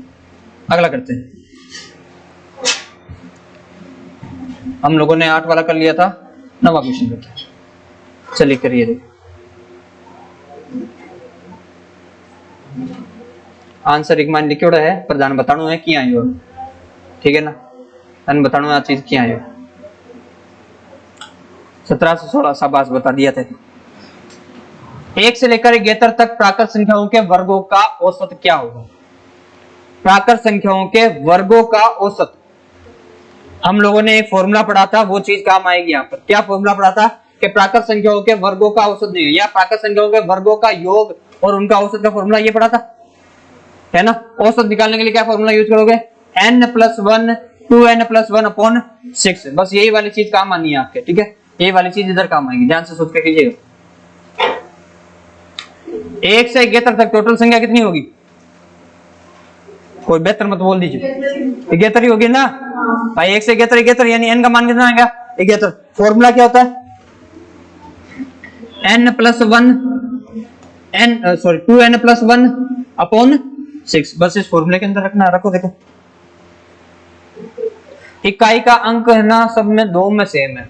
अगला करते हैं, हम लोगों ने 8 वाला कर लिया था, 9वां क्वेश्चन करते हैं। चलिए करिए, आंसर एक मान लिखियोड़ा है, प्रधान बताणो है कि आयो, ठीक है ना, अन बताणो आ चीज क्या आयो। 17 से 16 शाबाश बता दिया थे। 1 से लेकर 71 तक प्राकृत संख्याओं के वर्गों का औसत क्या होगा? प्राकृत संख्याओं के वर्गों का औसत, हम लोगों ने एक फॉर्मूला पढ़ा था, वो चीज काम आएगी यहाँ पर। क्या फॉर्मूला पढ़ा था? कि प्राकृत संख्याओं के वर्गों का औसत नहीं, या प्राकृत संख्याओं के वर्गों का योग और उनका औसत का फॉर्मूला ये पढ़ा था, है ना। औसत निकालने के लिए क्या फॉर्मूला यूज करोगे? n+1 2n+1 अपॉन 6, बस यही वाली चीज काम आनी है आपके, ठीक है। यही वाली चीज इधर काम आएगी, ध्यान से सोच के कीजिएगा। 1 से 71 तक टोटल संख्या कितनी होगी? कोई बेहतर मत बोल दीजिए। 71 ही होगी ना भाई, 1 से 71 यानी n का मान कितना आएगा 71। फॉर्मूला क्या होता है n+1 2n+1 अपॉन 6। बस इस फॉर्मूले के अंदर रखना, रखो। देखो इकाई का अंक है ना सब में दो में सेम है,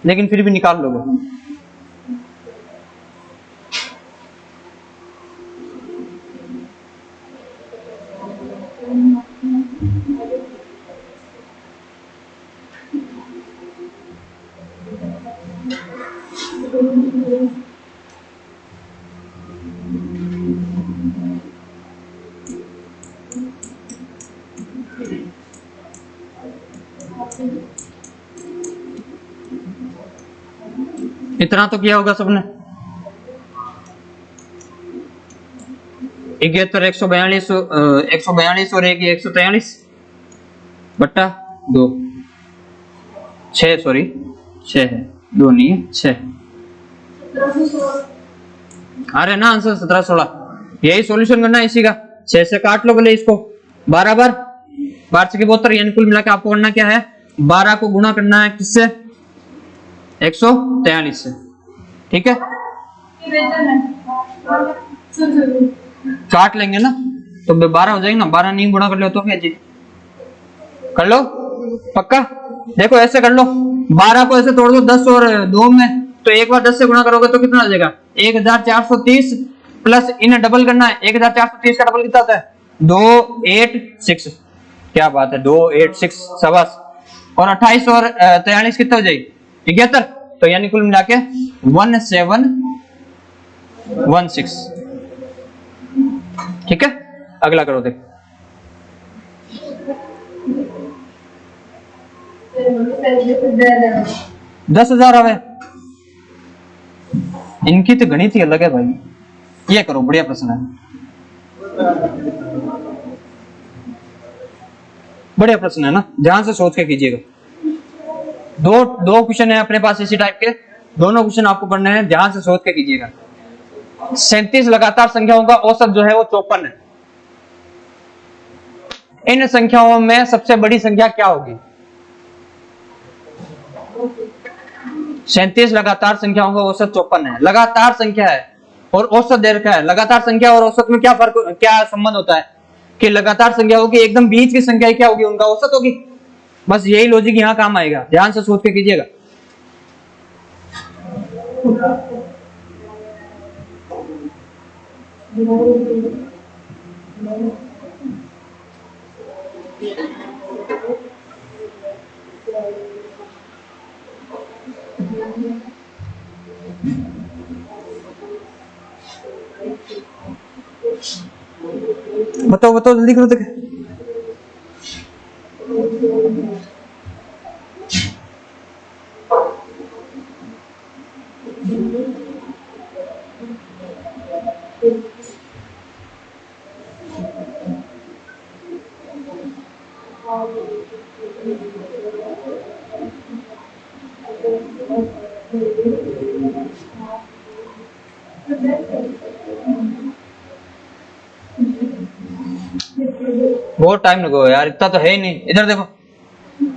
लेकिन फिर भी निकाल लोगे। इतना तो किया होगा सबने। 71 142 और 143 बट्टा 2 6 सॉरी 6 है, 2 नहीं है 6। अरे ना आंसर 1716, यही सॉल्यूशन करना है इसी का। 6 से काट लो बोले इसको, 12 बार 12 से 72 यानी कुल मिला के आपको करना क्या है 12 को गुणा करना है किससे 143 से। ठीक है काट लेंगे ना तो 12 हो जाएगी ना, 12 नहीं गुणा कर लो तो क्या जी कर लो पक्का। देखो ऐसे कर लो, 12 को ऐसे तोड़ दो 10 और 2 में, तो एक बार 10 से गुणा करोगे तो कितना आ जाएगा 1430 प्लस इन्हें डबल करना है। 1430 का डबल कितना होता है 286। क्या बात है 286 शाबाश। और 28 और 43 कितना हो जाएगी 71, तो यानी कुल मिला के 1716। ठीक है अगला करो। देखो 10,000 आवे, इनकी तो गणित ही अलग है भाई। ये करो बढ़िया प्रश्न है, बढ़िया प्रश्न है ना, ध्यान से सोच के कीजिएगा। दो क्वेश्चन है अपने पास इसी टाइप के, दोनों क्वेश्चन आपको पढ़ने हैं, ध्यान से सोच के कीजिएगा। 37 लगातार संख्याओं का औसत जो है वो 54 है। इन संख्याओं में सबसे बड़ी संख्या क्या होगी 37 लगातार संख्याओं का औसत 54 है। लगातार संख्या है और औसत दे रखा है। लगातार संख्या और औसत में क्या फर्क, क्या संबंध होता है कि लगातार संख्या होगी एकदम बीच की संख्या क्या होगी उनका औसत होगी। बस यही लॉजिक यहां काम आएगा, ध्यान से सोच के कीजिएगा। बताओ बताओ जल्दी करो। देख बहुत टाइम लगेगा यार, इतना तो है ही नहीं। इधर देखो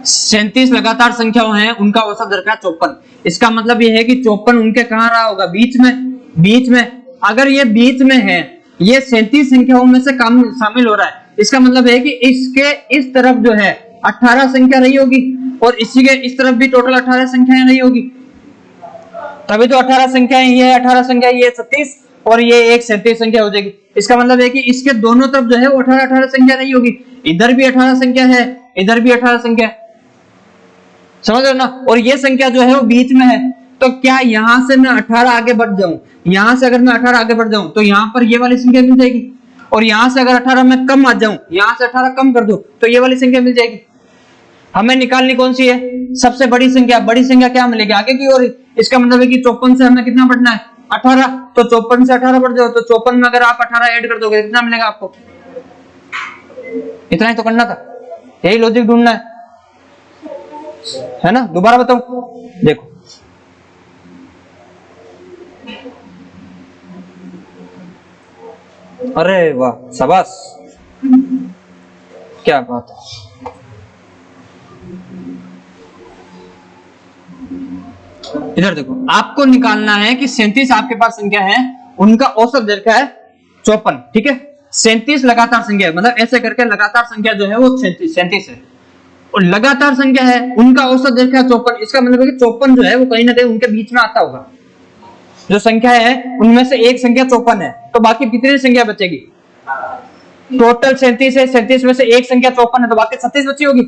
37 लगातार संख्याओं हैं, उनका औसत दर का 54। इसका मतलब यह है कि 54 उनके कहां रहा होगा बीच में। बीच में अगर ये बीच में है, ये 37 संख्याओं में से काम शामिल हो रहा है, इसका मतलब है कि इसके इस तरफ जो है 18 संख्या रही होगी और इसी के इस तरफ भी टोटल 18 संख्याएं रही होगी, तभी तो 18 संख्याएं, ये 18 संख्या, ये 36 और ये एक 37 संख्या हो जाएगी। इसका मतलब है कि इसके दोनों तरफ जो है वो 18 संख्या नहीं होगी। इधर भी 18 संख्या है, इधर भी 18 संख्या है, समझ रहे हो ना। और ये संख्या जो है वो बीच में है, तो क्या यहां से मैं 18 आगे बढ़ जाऊं, यहां से अगर मैं 18 आगे बढ़ जाऊं तो यहां पर ये वाली संख्या मिल जाएगी। और यहां से अगर 18 मैं कम आ जाऊं, यहां से 18 कम कर दूं तो ये वाली संख्या मिल जाएगी। हमें निकालनी कौन सी है सबसे बड़ी संख्या। बड़ी संख्या क्या मिलेगी आगे की ओर। इसका मतलब है कि 54 से हमें कितना बढ़ना है 18, तो 54 से 18 बढ़ जाओ, तो 54 में अगर आप 18 ऐड कर दोगे कितना मिलेगा आपको। इतना ही तो करना था, यही लॉजिक ढूंढना है ना। दोबारा बताओ देखो, अरे वाह शाबाश। क्या बात है। इधर देखो, आपको निकालना है कि 37 आपके पास संख्या है, उनका औसत दे रखा है 54, ठीक है। 37 लगातार संख्या है, मतलब ऐसे करके लगातार संख्या जो है वो 37 है, और लगातार संख्या है, उनका औसत दे रखा है 54। इसका मतलब है कि 54 जो है वो कहीं ना कहीं उनके बीच में आता होगा। जो संख्या है उनमें से एक संख्या 54 है, तो बाकी कितनी संख्या बचेगी? टोटल 37 है, 37 में से एक संख्या 54 है, तो बाकी 36 बची होगी।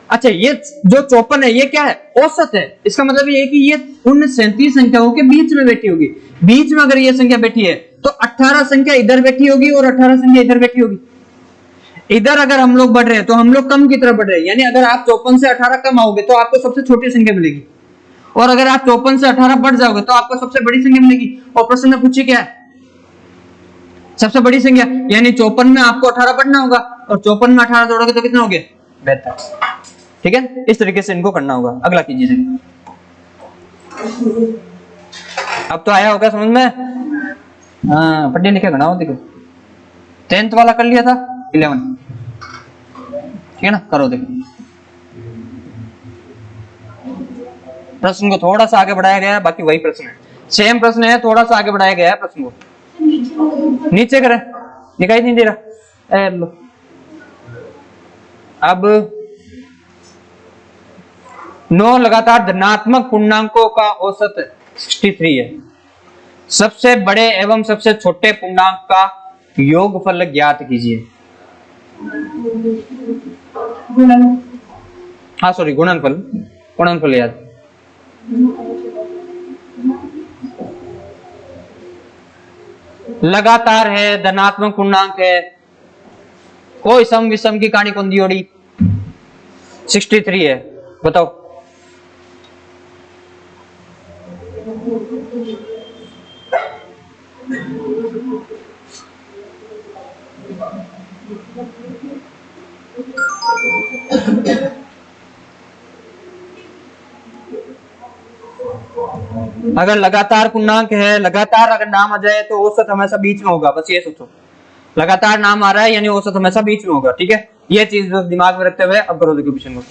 अच्छा, ये जो 54 है ये क्या है? औसत है। इसका मतलब ये है कि ये उन 37 संख्याओं के बीच में बैठी होगी। बीच में अगर ये संख्या बैठी है तो 18 संख्या इधर बैठी होगी और 18 संख्या इधर बैठी होगी। इधर अगर हम लोग बढ़ रहे हैं तो हम लोग कम की तरफ बढ़ रहे हैं, यानी अगर आप 54 से 18 कम आओगे तो आपको सबसे छोटी संख्या मिलेगी, और अगर आप 54 से 18 बढ़ जाओगे तो आपको सबसे बड़ी संख्या मिलेगी। और प्रश्न में पूछे क्या है? सबसे बड़ी संख्या, यानी 54 में आपको 18 बढ़ना होगा, और 54 में 18 जोड़ोगे तो कितना हो गया? 72। ठीक है, इस तरीके से इनको करना होगा। अगला कीजिए। अब तो आया होगा समझ में? हाँ, पढ़े लिखे गणा हो। देखो 10th वाला कर लिया था, 11, ठीक है ना? करो। देखो प्रश्न को थोड़ा सा आगे बढ़ाया गया है, बाकी वही प्रश्न है, सेम प्रश्न है, थोड़ा सा आगे बढ़ाया गया है प्रश्न को। नीचे करें, दिखाई नहीं दे रहा। लो अब 9 लगातार धनात्मक पूर्णांकों का औसत 63 है। सबसे बड़े एवं सबसे छोटे पूर्णांक का योगफल ज्ञात कीजिए। हाँ सॉरी, गुणनफल याद। लगातार है, धनात्मक पूर्णांक है, कोई सम विषम की कहानी कौन दी होड़ी? 63 है, बताओ। अगर लगातार पूर्णांक है, लगातार अगर नाम आ जाए तो औसत हमेशा बीच में होगा, बस ये सोचो। लगातार नाम आ रहा है यानी औसत हमेशा बीच में होगा, ठीक है? ये चीज दिमाग में रखते हुए अब करो देखो क्वेश्चन को।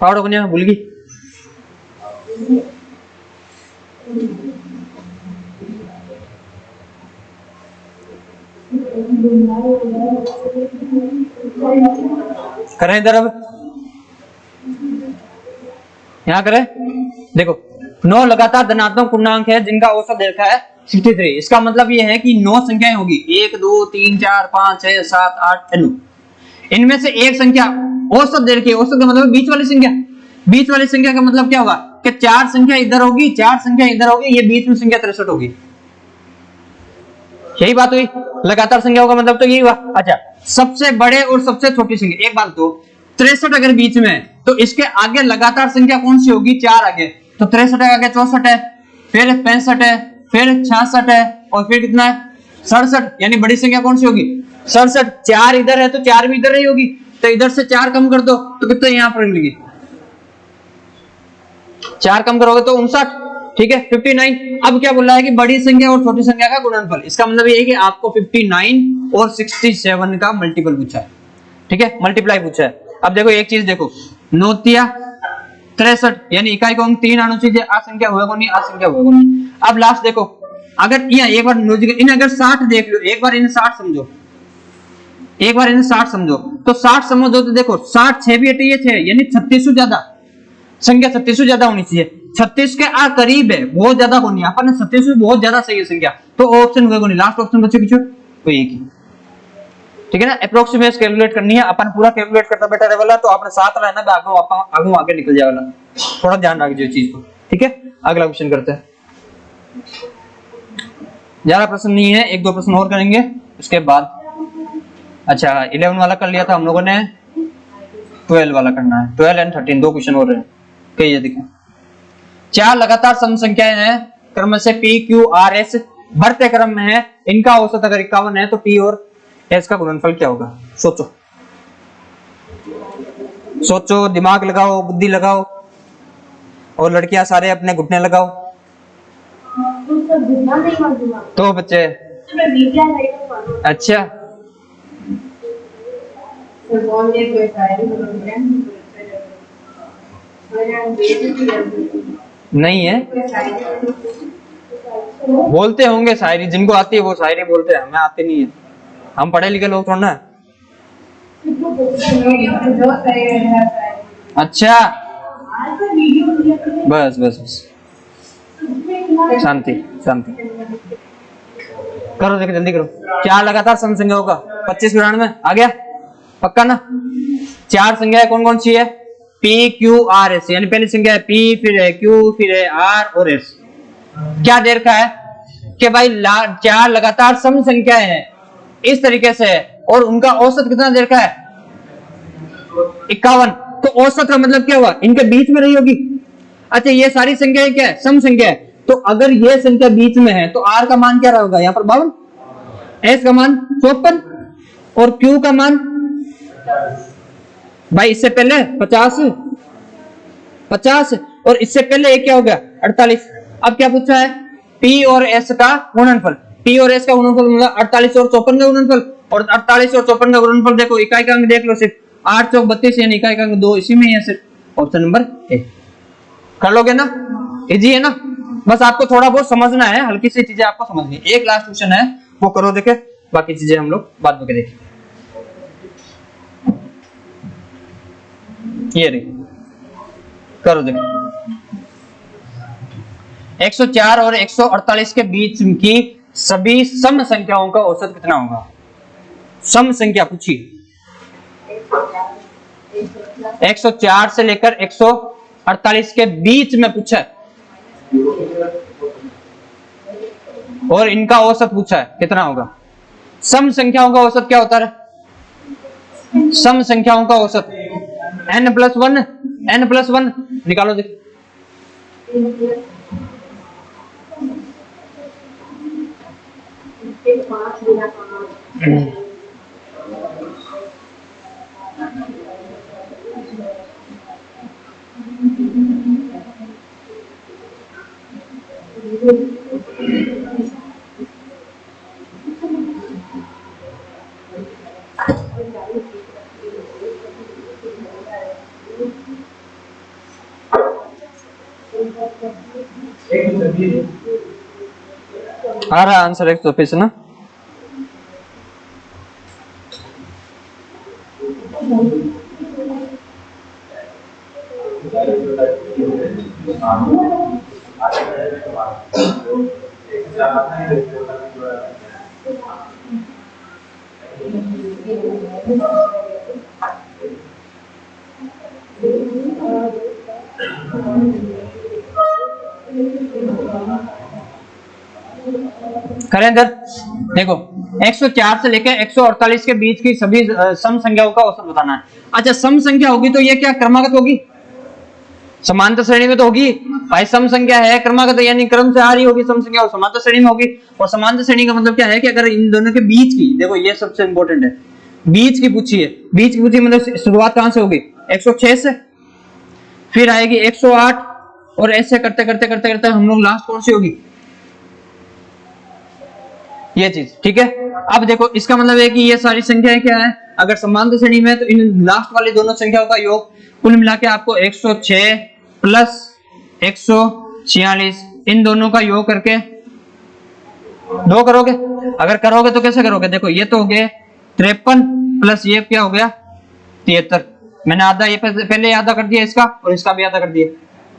पावड़ो कन्या भूल गई। करें इधर, अब यहां करें। देखो 9 लगातार धनात्मक पूर्णांक है जिनका औसत देखा है 63। इसका मतलब ये है कि 9 संख्याएं होगी, 1 2 3 4 5 6 7 8 9। इनमें से एक संख्या औसत दे रखी है। औसत का मतलब बीच वाली संख्या। बीच वाली संख्या का मतलब क्या होगा कि 4 संख्या इधर होगी, 4 संख्या इधर होगी, ये बीच में संख्या 63 होगी। यही बात हुई। लगातार संख्याओं का मतलब तो यही हुआ। अच्छा, सबसे बड़े और सबसे छोटी संख्या, एक बात तो 63 अगर बीच में है तो इसके आगे लगातार संख्या कौन सी होगी? 4 आगे, तो 63 है आगे 64 है, फिर 65 है, फिर 66 है, और फिर कितना है? 67। यानी बड़ी संख्या कौन सी होगी? 67। 4 इधर है तो 4 भी इधर ही होगी, तो इधर से 4 कम कर दो तो कितना यहाँ पर मिलेगी? 4 कम करोगे तो 59, ठीक है, 59। अब क्या बोल रहा है कि बड़ी संख्या और छोटी संख्या का गुणनफल। इसका मतलब ये है कि आपको 59 और 67 का मल्टीपल पूछा है, ठीक है, मल्टीप्लाई पूछा है। अब देखो एक चीज देखो, 9 तिया 63, यानी इकाई को अंक 3 आना चाहिए। आ संख्या हुआ नहीं, आ संख्या हुआ नहीं। अब लास्ट देखो, अगर यहाँ एक बार इन अगर 60 देख लो, एक बार इन्हें 60 समझो, एक बार इन्हें 60 समझो, तो 60 समझो तो देखो 60 6 भी हटी है 6, यानी 36 से ज्यादा संख्या, 36 से ज्यादा होनी चाहिए। 36 के आ करीब है, बहुत ज्यादा होनी है। अपन 37 से बहुत ज्यादा सही है संख्या, तो ऑप्शन हुए नहीं, लास्ट ऑप्शन बचे पीछे तो एक ही, ठीक है ना? अप्रोक्सीमेट कैलकुलेट करनी है। अपन पूरा कैलकुलेट करता बैठा रहे वाला तो आपने साथ रहना, आगे निकल जाए वाला, थोड़ा ध्यान रख दीजिए चीज को, ठीक है? अगला क्वेश्चन करते हैं। ज्यादा प्रश्न नहीं है, 1 2 प्रश्न और करेंगे उसके बाद। अच्छा 11 वाला कर लिया था हम लोगों ने, 12 वाला करना है। 12 एंड 13 2 क्वेश्चन और हैं। कहिए देखें, 4 लगातार सम संख्याएं हैं क्रम से P Q R S बढ़ते क्रम में है, इनका औसत अगर 51 है तो पी और एस का गुणनफल क्या होगा? सोचो सोचो, दिमाग लगाओ, बुद्धि लगाओ, और लड़कियां सारे अपने घुटने लगाओ। तो बच्चे अच्छा नहीं है, बोलते होंगे शायरी, जिनको आती है वो शायरी बोलते हैं, हमें आती नहीं है, हम पढ़े लिखे लोग थोड़ा ना। अच्छा बस बस बस, शांति शांति करो, देखो जल्दी करो। 4 लगातार सम संख्याओं का 25 में आ गया, पक्का ना? 4 संख्याएं कौन कौन सी है? P Q R S, यानी पहली संख्या है P, फिर है Q, फिर है R और S। क्या दे रखा है कि भाई 4 लगातार सम संख्याएं हैं इस तरीके से, और उनका औसत कितना दे रखा है? 51। तो औसत का मतलब क्या हुआ? इनके बीच में रही होगी। अच्छा ये सारी संख्याएं क्या है? सम संख्या है। तो अगर ये संख्या बीच में है तो R का मान क्या रहेगा? यहाँ पर 52, S का मान 54 और Q का मान भाई इससे पहले 50 और इससे पहले एक क्या हो गया? 48। अब क्या पूछा है? P और S का गुणनफल। P और S का गुणनफल मतलब 48 और 54 का गुणनफल, और 48 और 54 का गुणनफल देखो, इकाई का अंक देख लो, सिर्फ 8 चौक 32, यानी इकाई का अंक 2 इसी में है, सिर्फ ऑप्शन नंबर ए। कर लोगे ना? इजी है ना? बस आपको थोड़ा बहुत समझना है, हल्की सी चीजें आपको समझनी है। एक लास्ट क्वेश्चन है वो करो, देखे, बाकी चीजें हम लोग बाद में देखेंगे। ये रही, करो देखो। 104 और 148 के बीच की सभी सम संख्याओं का औसत कितना होगा? सम संख्या पूछिए। 104 से लेकर 148 के बीच में पूछा है, और इनका औसत पूछा है, कितना होगा? सम संख्याओं का औसत क्या होता है? सम संख्याओं का औसत n+1, n+1 निकालो देख। आ रहा आंसर 120 ना? करें इधर देखो, 104 से लेकर 148 के बीच की सभी सम संख्याओं का औसत बताना है। अच्छा सम संख्या होगी तो ये क्या क्रमागत होगी? समांतर श्रेणी में तो होगी भाई। सम संख्या है क्रमागत, यानी क्रम से आ रही होगी सम संख्या, और समांतर श्रेणी में होगी। और समांतर श्रेणी का मतलब क्या है कि अगर इन दोनों के बीच की, देखो ये सबसे इंपॉर्टेंट है, बीच की पूछी है। बीच की पूछी मतलब शुरुआत कहां से होगी? 106 से, फिर आएगी 108, और ऐसे करते करते करते करते हम लोग लास्ट कौन सी होगी? ये चीज, ठीक है। अब देखो इसका मतलब है कि ये सारी संख्याएं क्या है? अगर समांतर श्रेणी में है तो इन लास्ट वाली दोनों संख्याओं का योग कुल मिला के आपको 106 प्लस 146, इन दोनों का योग करके 2 करोगे। अगर करोगे तो कैसे करोगे? देखो ये तो हो गए 53 प्लस ये क्या हो गया? 73। मैंने आधा ये पहले आधा कर दिया इसका, और इसका भी आधा कर दिया,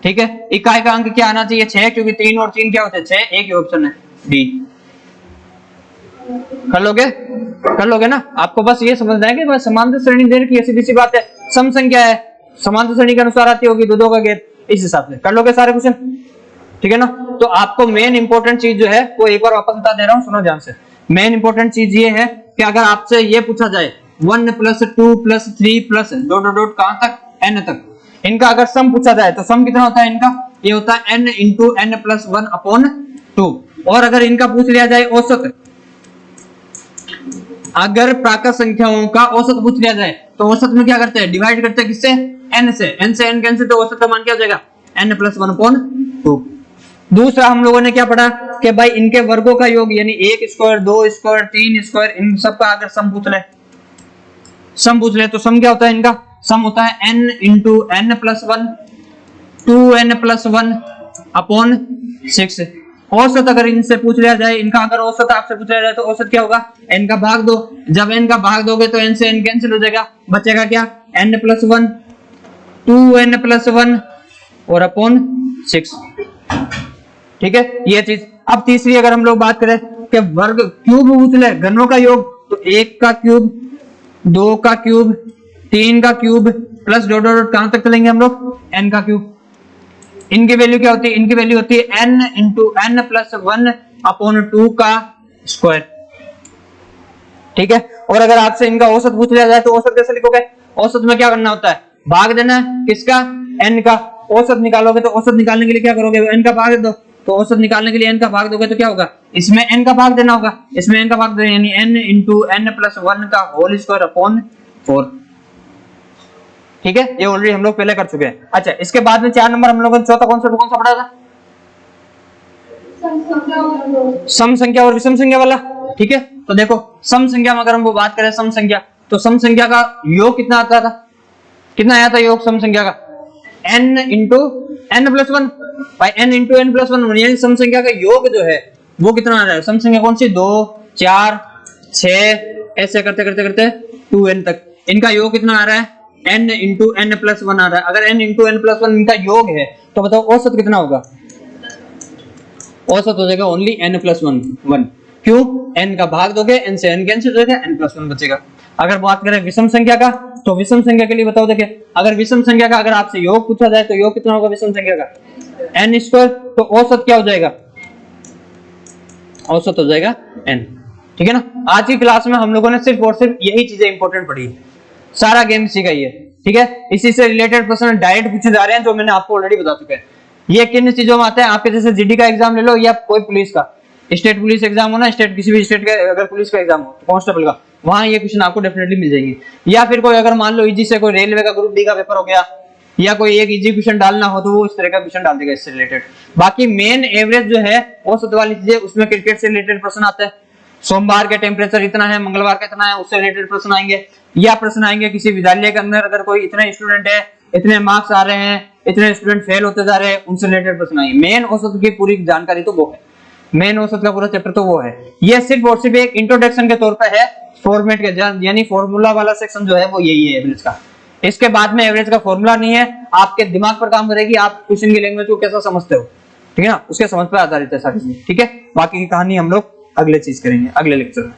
ठीक है। इकाई का अंक क्या आना चाहिए? 6, क्योंकि 3 और 3 क्या होते हैं? 6, एक ही ऑप्शन है डी। कर लोगे ना? आपको बस ये समझना है कि बस समांतर श्रेणी दे रखी है, सीधी सी बात है। सम संख्या है, समांतर श्रेणी के अनुसार आती होगी, दो का घेर, इस हिसाब से कर लोगे सारे क्वेश्चन, ठीक है ना? तो आपको मेन इंपॉर्टेंट चीज जो है वो एक बार वापस बता दे रहा हूं, सुनो ध्यान से। मेन इंपॉर्टेंट चीज ये है कि अगर आपसे ये पूछा जाए 1 + 2 + 3 + कहां तक? n तक। इनका अगर सम पूछा जाए तो सम कितना होता है इनका? ये होता है n × n + 1/2। और अगर इनका पूछ लिया जाए औसत, अगर प्राकृत संख्याओं का औसत पूछ लिया जाए तो औसत में क्या करते हैं, डिवाइड करते हैं किससे, n से n कैंसिल, तो औसत का मान क्या हो जाएगा n+1/2। दूसरा हम लोगों ने क्या पढ़ा कि भाई इनके वर्गों का योग यानी 1 स्क्वायर 2 स्क्वायर 3 स्क्वायर इन सब का अगर सम पूछ ले तो सम क्या होता है, इनका सम होता है n × n+1 2n+1/6। औसत अगर इनसे पूछ लिया जाए, इनका अगर औसत आपसे पूछ लिया जाए तो औसत क्या होगा, n का भाग दो, जब n का भाग दोगे तो n से n कैंसिल हो जाएगा, बचेगा क्या n+1 2n+1 और /6। ठीक है ये चीज। अब तीसरी अगर हम लोग बात करें कि वर्ग क्यूब पूछ ले घनों का योग, तो 1 का क्यूब 2 का क्यूब 3 का क्यूब प्लस डॉट डॉट कहां तक चलेंगे हम लोग, n का क्यूब। इनकी वैल्यू क्या होती है, इनकी वैल्यू होती है n × n+1/2 का स्क्वायर। ठीक है, और अगर आपसे इनका औसत पूछ लिया जाए तो औसत कैसे लिखोगे, औसत में क्या करना होता है, भाग देना है किसका, n का। औसत निकालोगे तो औसत निकालने के लिए क्या करोगे, n का भाग दो, तो औसत निकालने के लिए n का भाग दोगे तो क्या होगा, इसमें n का भाग देना होगा, इसमें n का भाग देना यानी n × n+1 का होल स्क्वायर अपॉन 4। ठीक है, ये ऑलरेडी हम लोग पहले कर चुके हैं। अच्छा, इसके बाद में 4 नंबर हम लोगों ने चौथा कॉन्सेप्ट कौन सा पढ़ा था, सम संख्या और विषम संख्या वाला। ठीक है, तो देखो सम संख्या में अगर हम वो बात करें सम संख्या, तो सम संख्या का योग कितना आता था, कितना आया था योग सम संख्या का, n × n+1 bye n × n+1, यानी सम संख्या का योग जो है वो कितना आ रहा है, सम संख्या कौन सी 2 4 6 ऐसे करते करते करते 2n तक, इनका योग कितना आ रहा है n × n+1 आ रहा है। अगर n × n+1 इनका योग है तो बताओ औसत कितना होगा, औसत हो जाएगा ओनली n+1। क्यों, n का भाग दोगे, n से n कैंसिल हो जाएगा, n+1 बचेगा। अगर बात करें विषम संख्या का, तो विषम संख्या के लिए बताओ, देखिए अगर विषम संख्या का अगर आपसे योग पूछा जाए तो योग कितना होगा विषम संख्या का, n², तो औसत क्या हो जाएगा, औसत हो जाएगा n। ठीक है ना, आज की क्लास में हम लोगों ने सिर्फ और सिर्फ यही चीजें इंपॉर्टेंट पढ़ी है, सारा गेम सीखा ही है। ठीक है, इसी से रिलेटेड प्रश्न डायरेक्ट पूछे जा रहे हैं जो मैंने आपको ऑलरेडी बता चुका है। ये किन चीजों में आता है, आपके जैसे जीडी का एग्जाम ले लो या कोई पुलिस का, स्टेट पुलिस एग्जाम हो ना, स्टेट किसी भी स्टेट का अगर पुलिस का एग्जाम हो, कांस्टेबल का, वहां ये क्वेश्चन आपको डेफिनेटली मिल जाएंगे। या फिर कोई अगर मान लो इजी से कोई रेलवे का ग्रुप डी का पेपर हो गया, या कोई एक इजी क्वेश्चन डालना हो तो वो इस तरह का क्वेश्चन डाल देगा इससे रिलेटेड। बाकी मेन एवरेज जो है औसत वाली चीजें, उसमें क्रिकेट से रिलेटेड प्रश्न आते हैं, सोमवार का टेम्परेचर इतना है, मंगलवार का इतना है, उससे रिलेटेड प्रश्न आएंगे। या प्रश्न आएंगे किसी विद्यालय के अंदर अगर कोई इतने स्टूडेंट है, इतने मार्क्स आ रहे हैं, इतने स्टूडेंट फेल होते जा रहे हैं, उनसे रिलेटेड प्रश्न आएंगे। मेन औसत की पूरी जानकारी तो वो है, मेन औसत का पूरा चैप्टर तो वो है। ये सिर्फ और सिर्फ एक इंट्रोडक्शन के तौर पे है फॉर्मेट के, यानी फॉर्मूला वाला सेक्शन जो है वो यही है एवरेज का। इसके बाद में एवरेज का फॉर्मूला नहीं है, आपके दिमाग पर काम करेगी, आप क्वेश्चन की लैंग्वेज को कैसा समझते हो, ठीक है ना, उसके समझ पर आधारित है सारी चीज। ठीक है, बाकी की कहानी हम लोग अगले चीज करेंगे अगले लेक्चर में।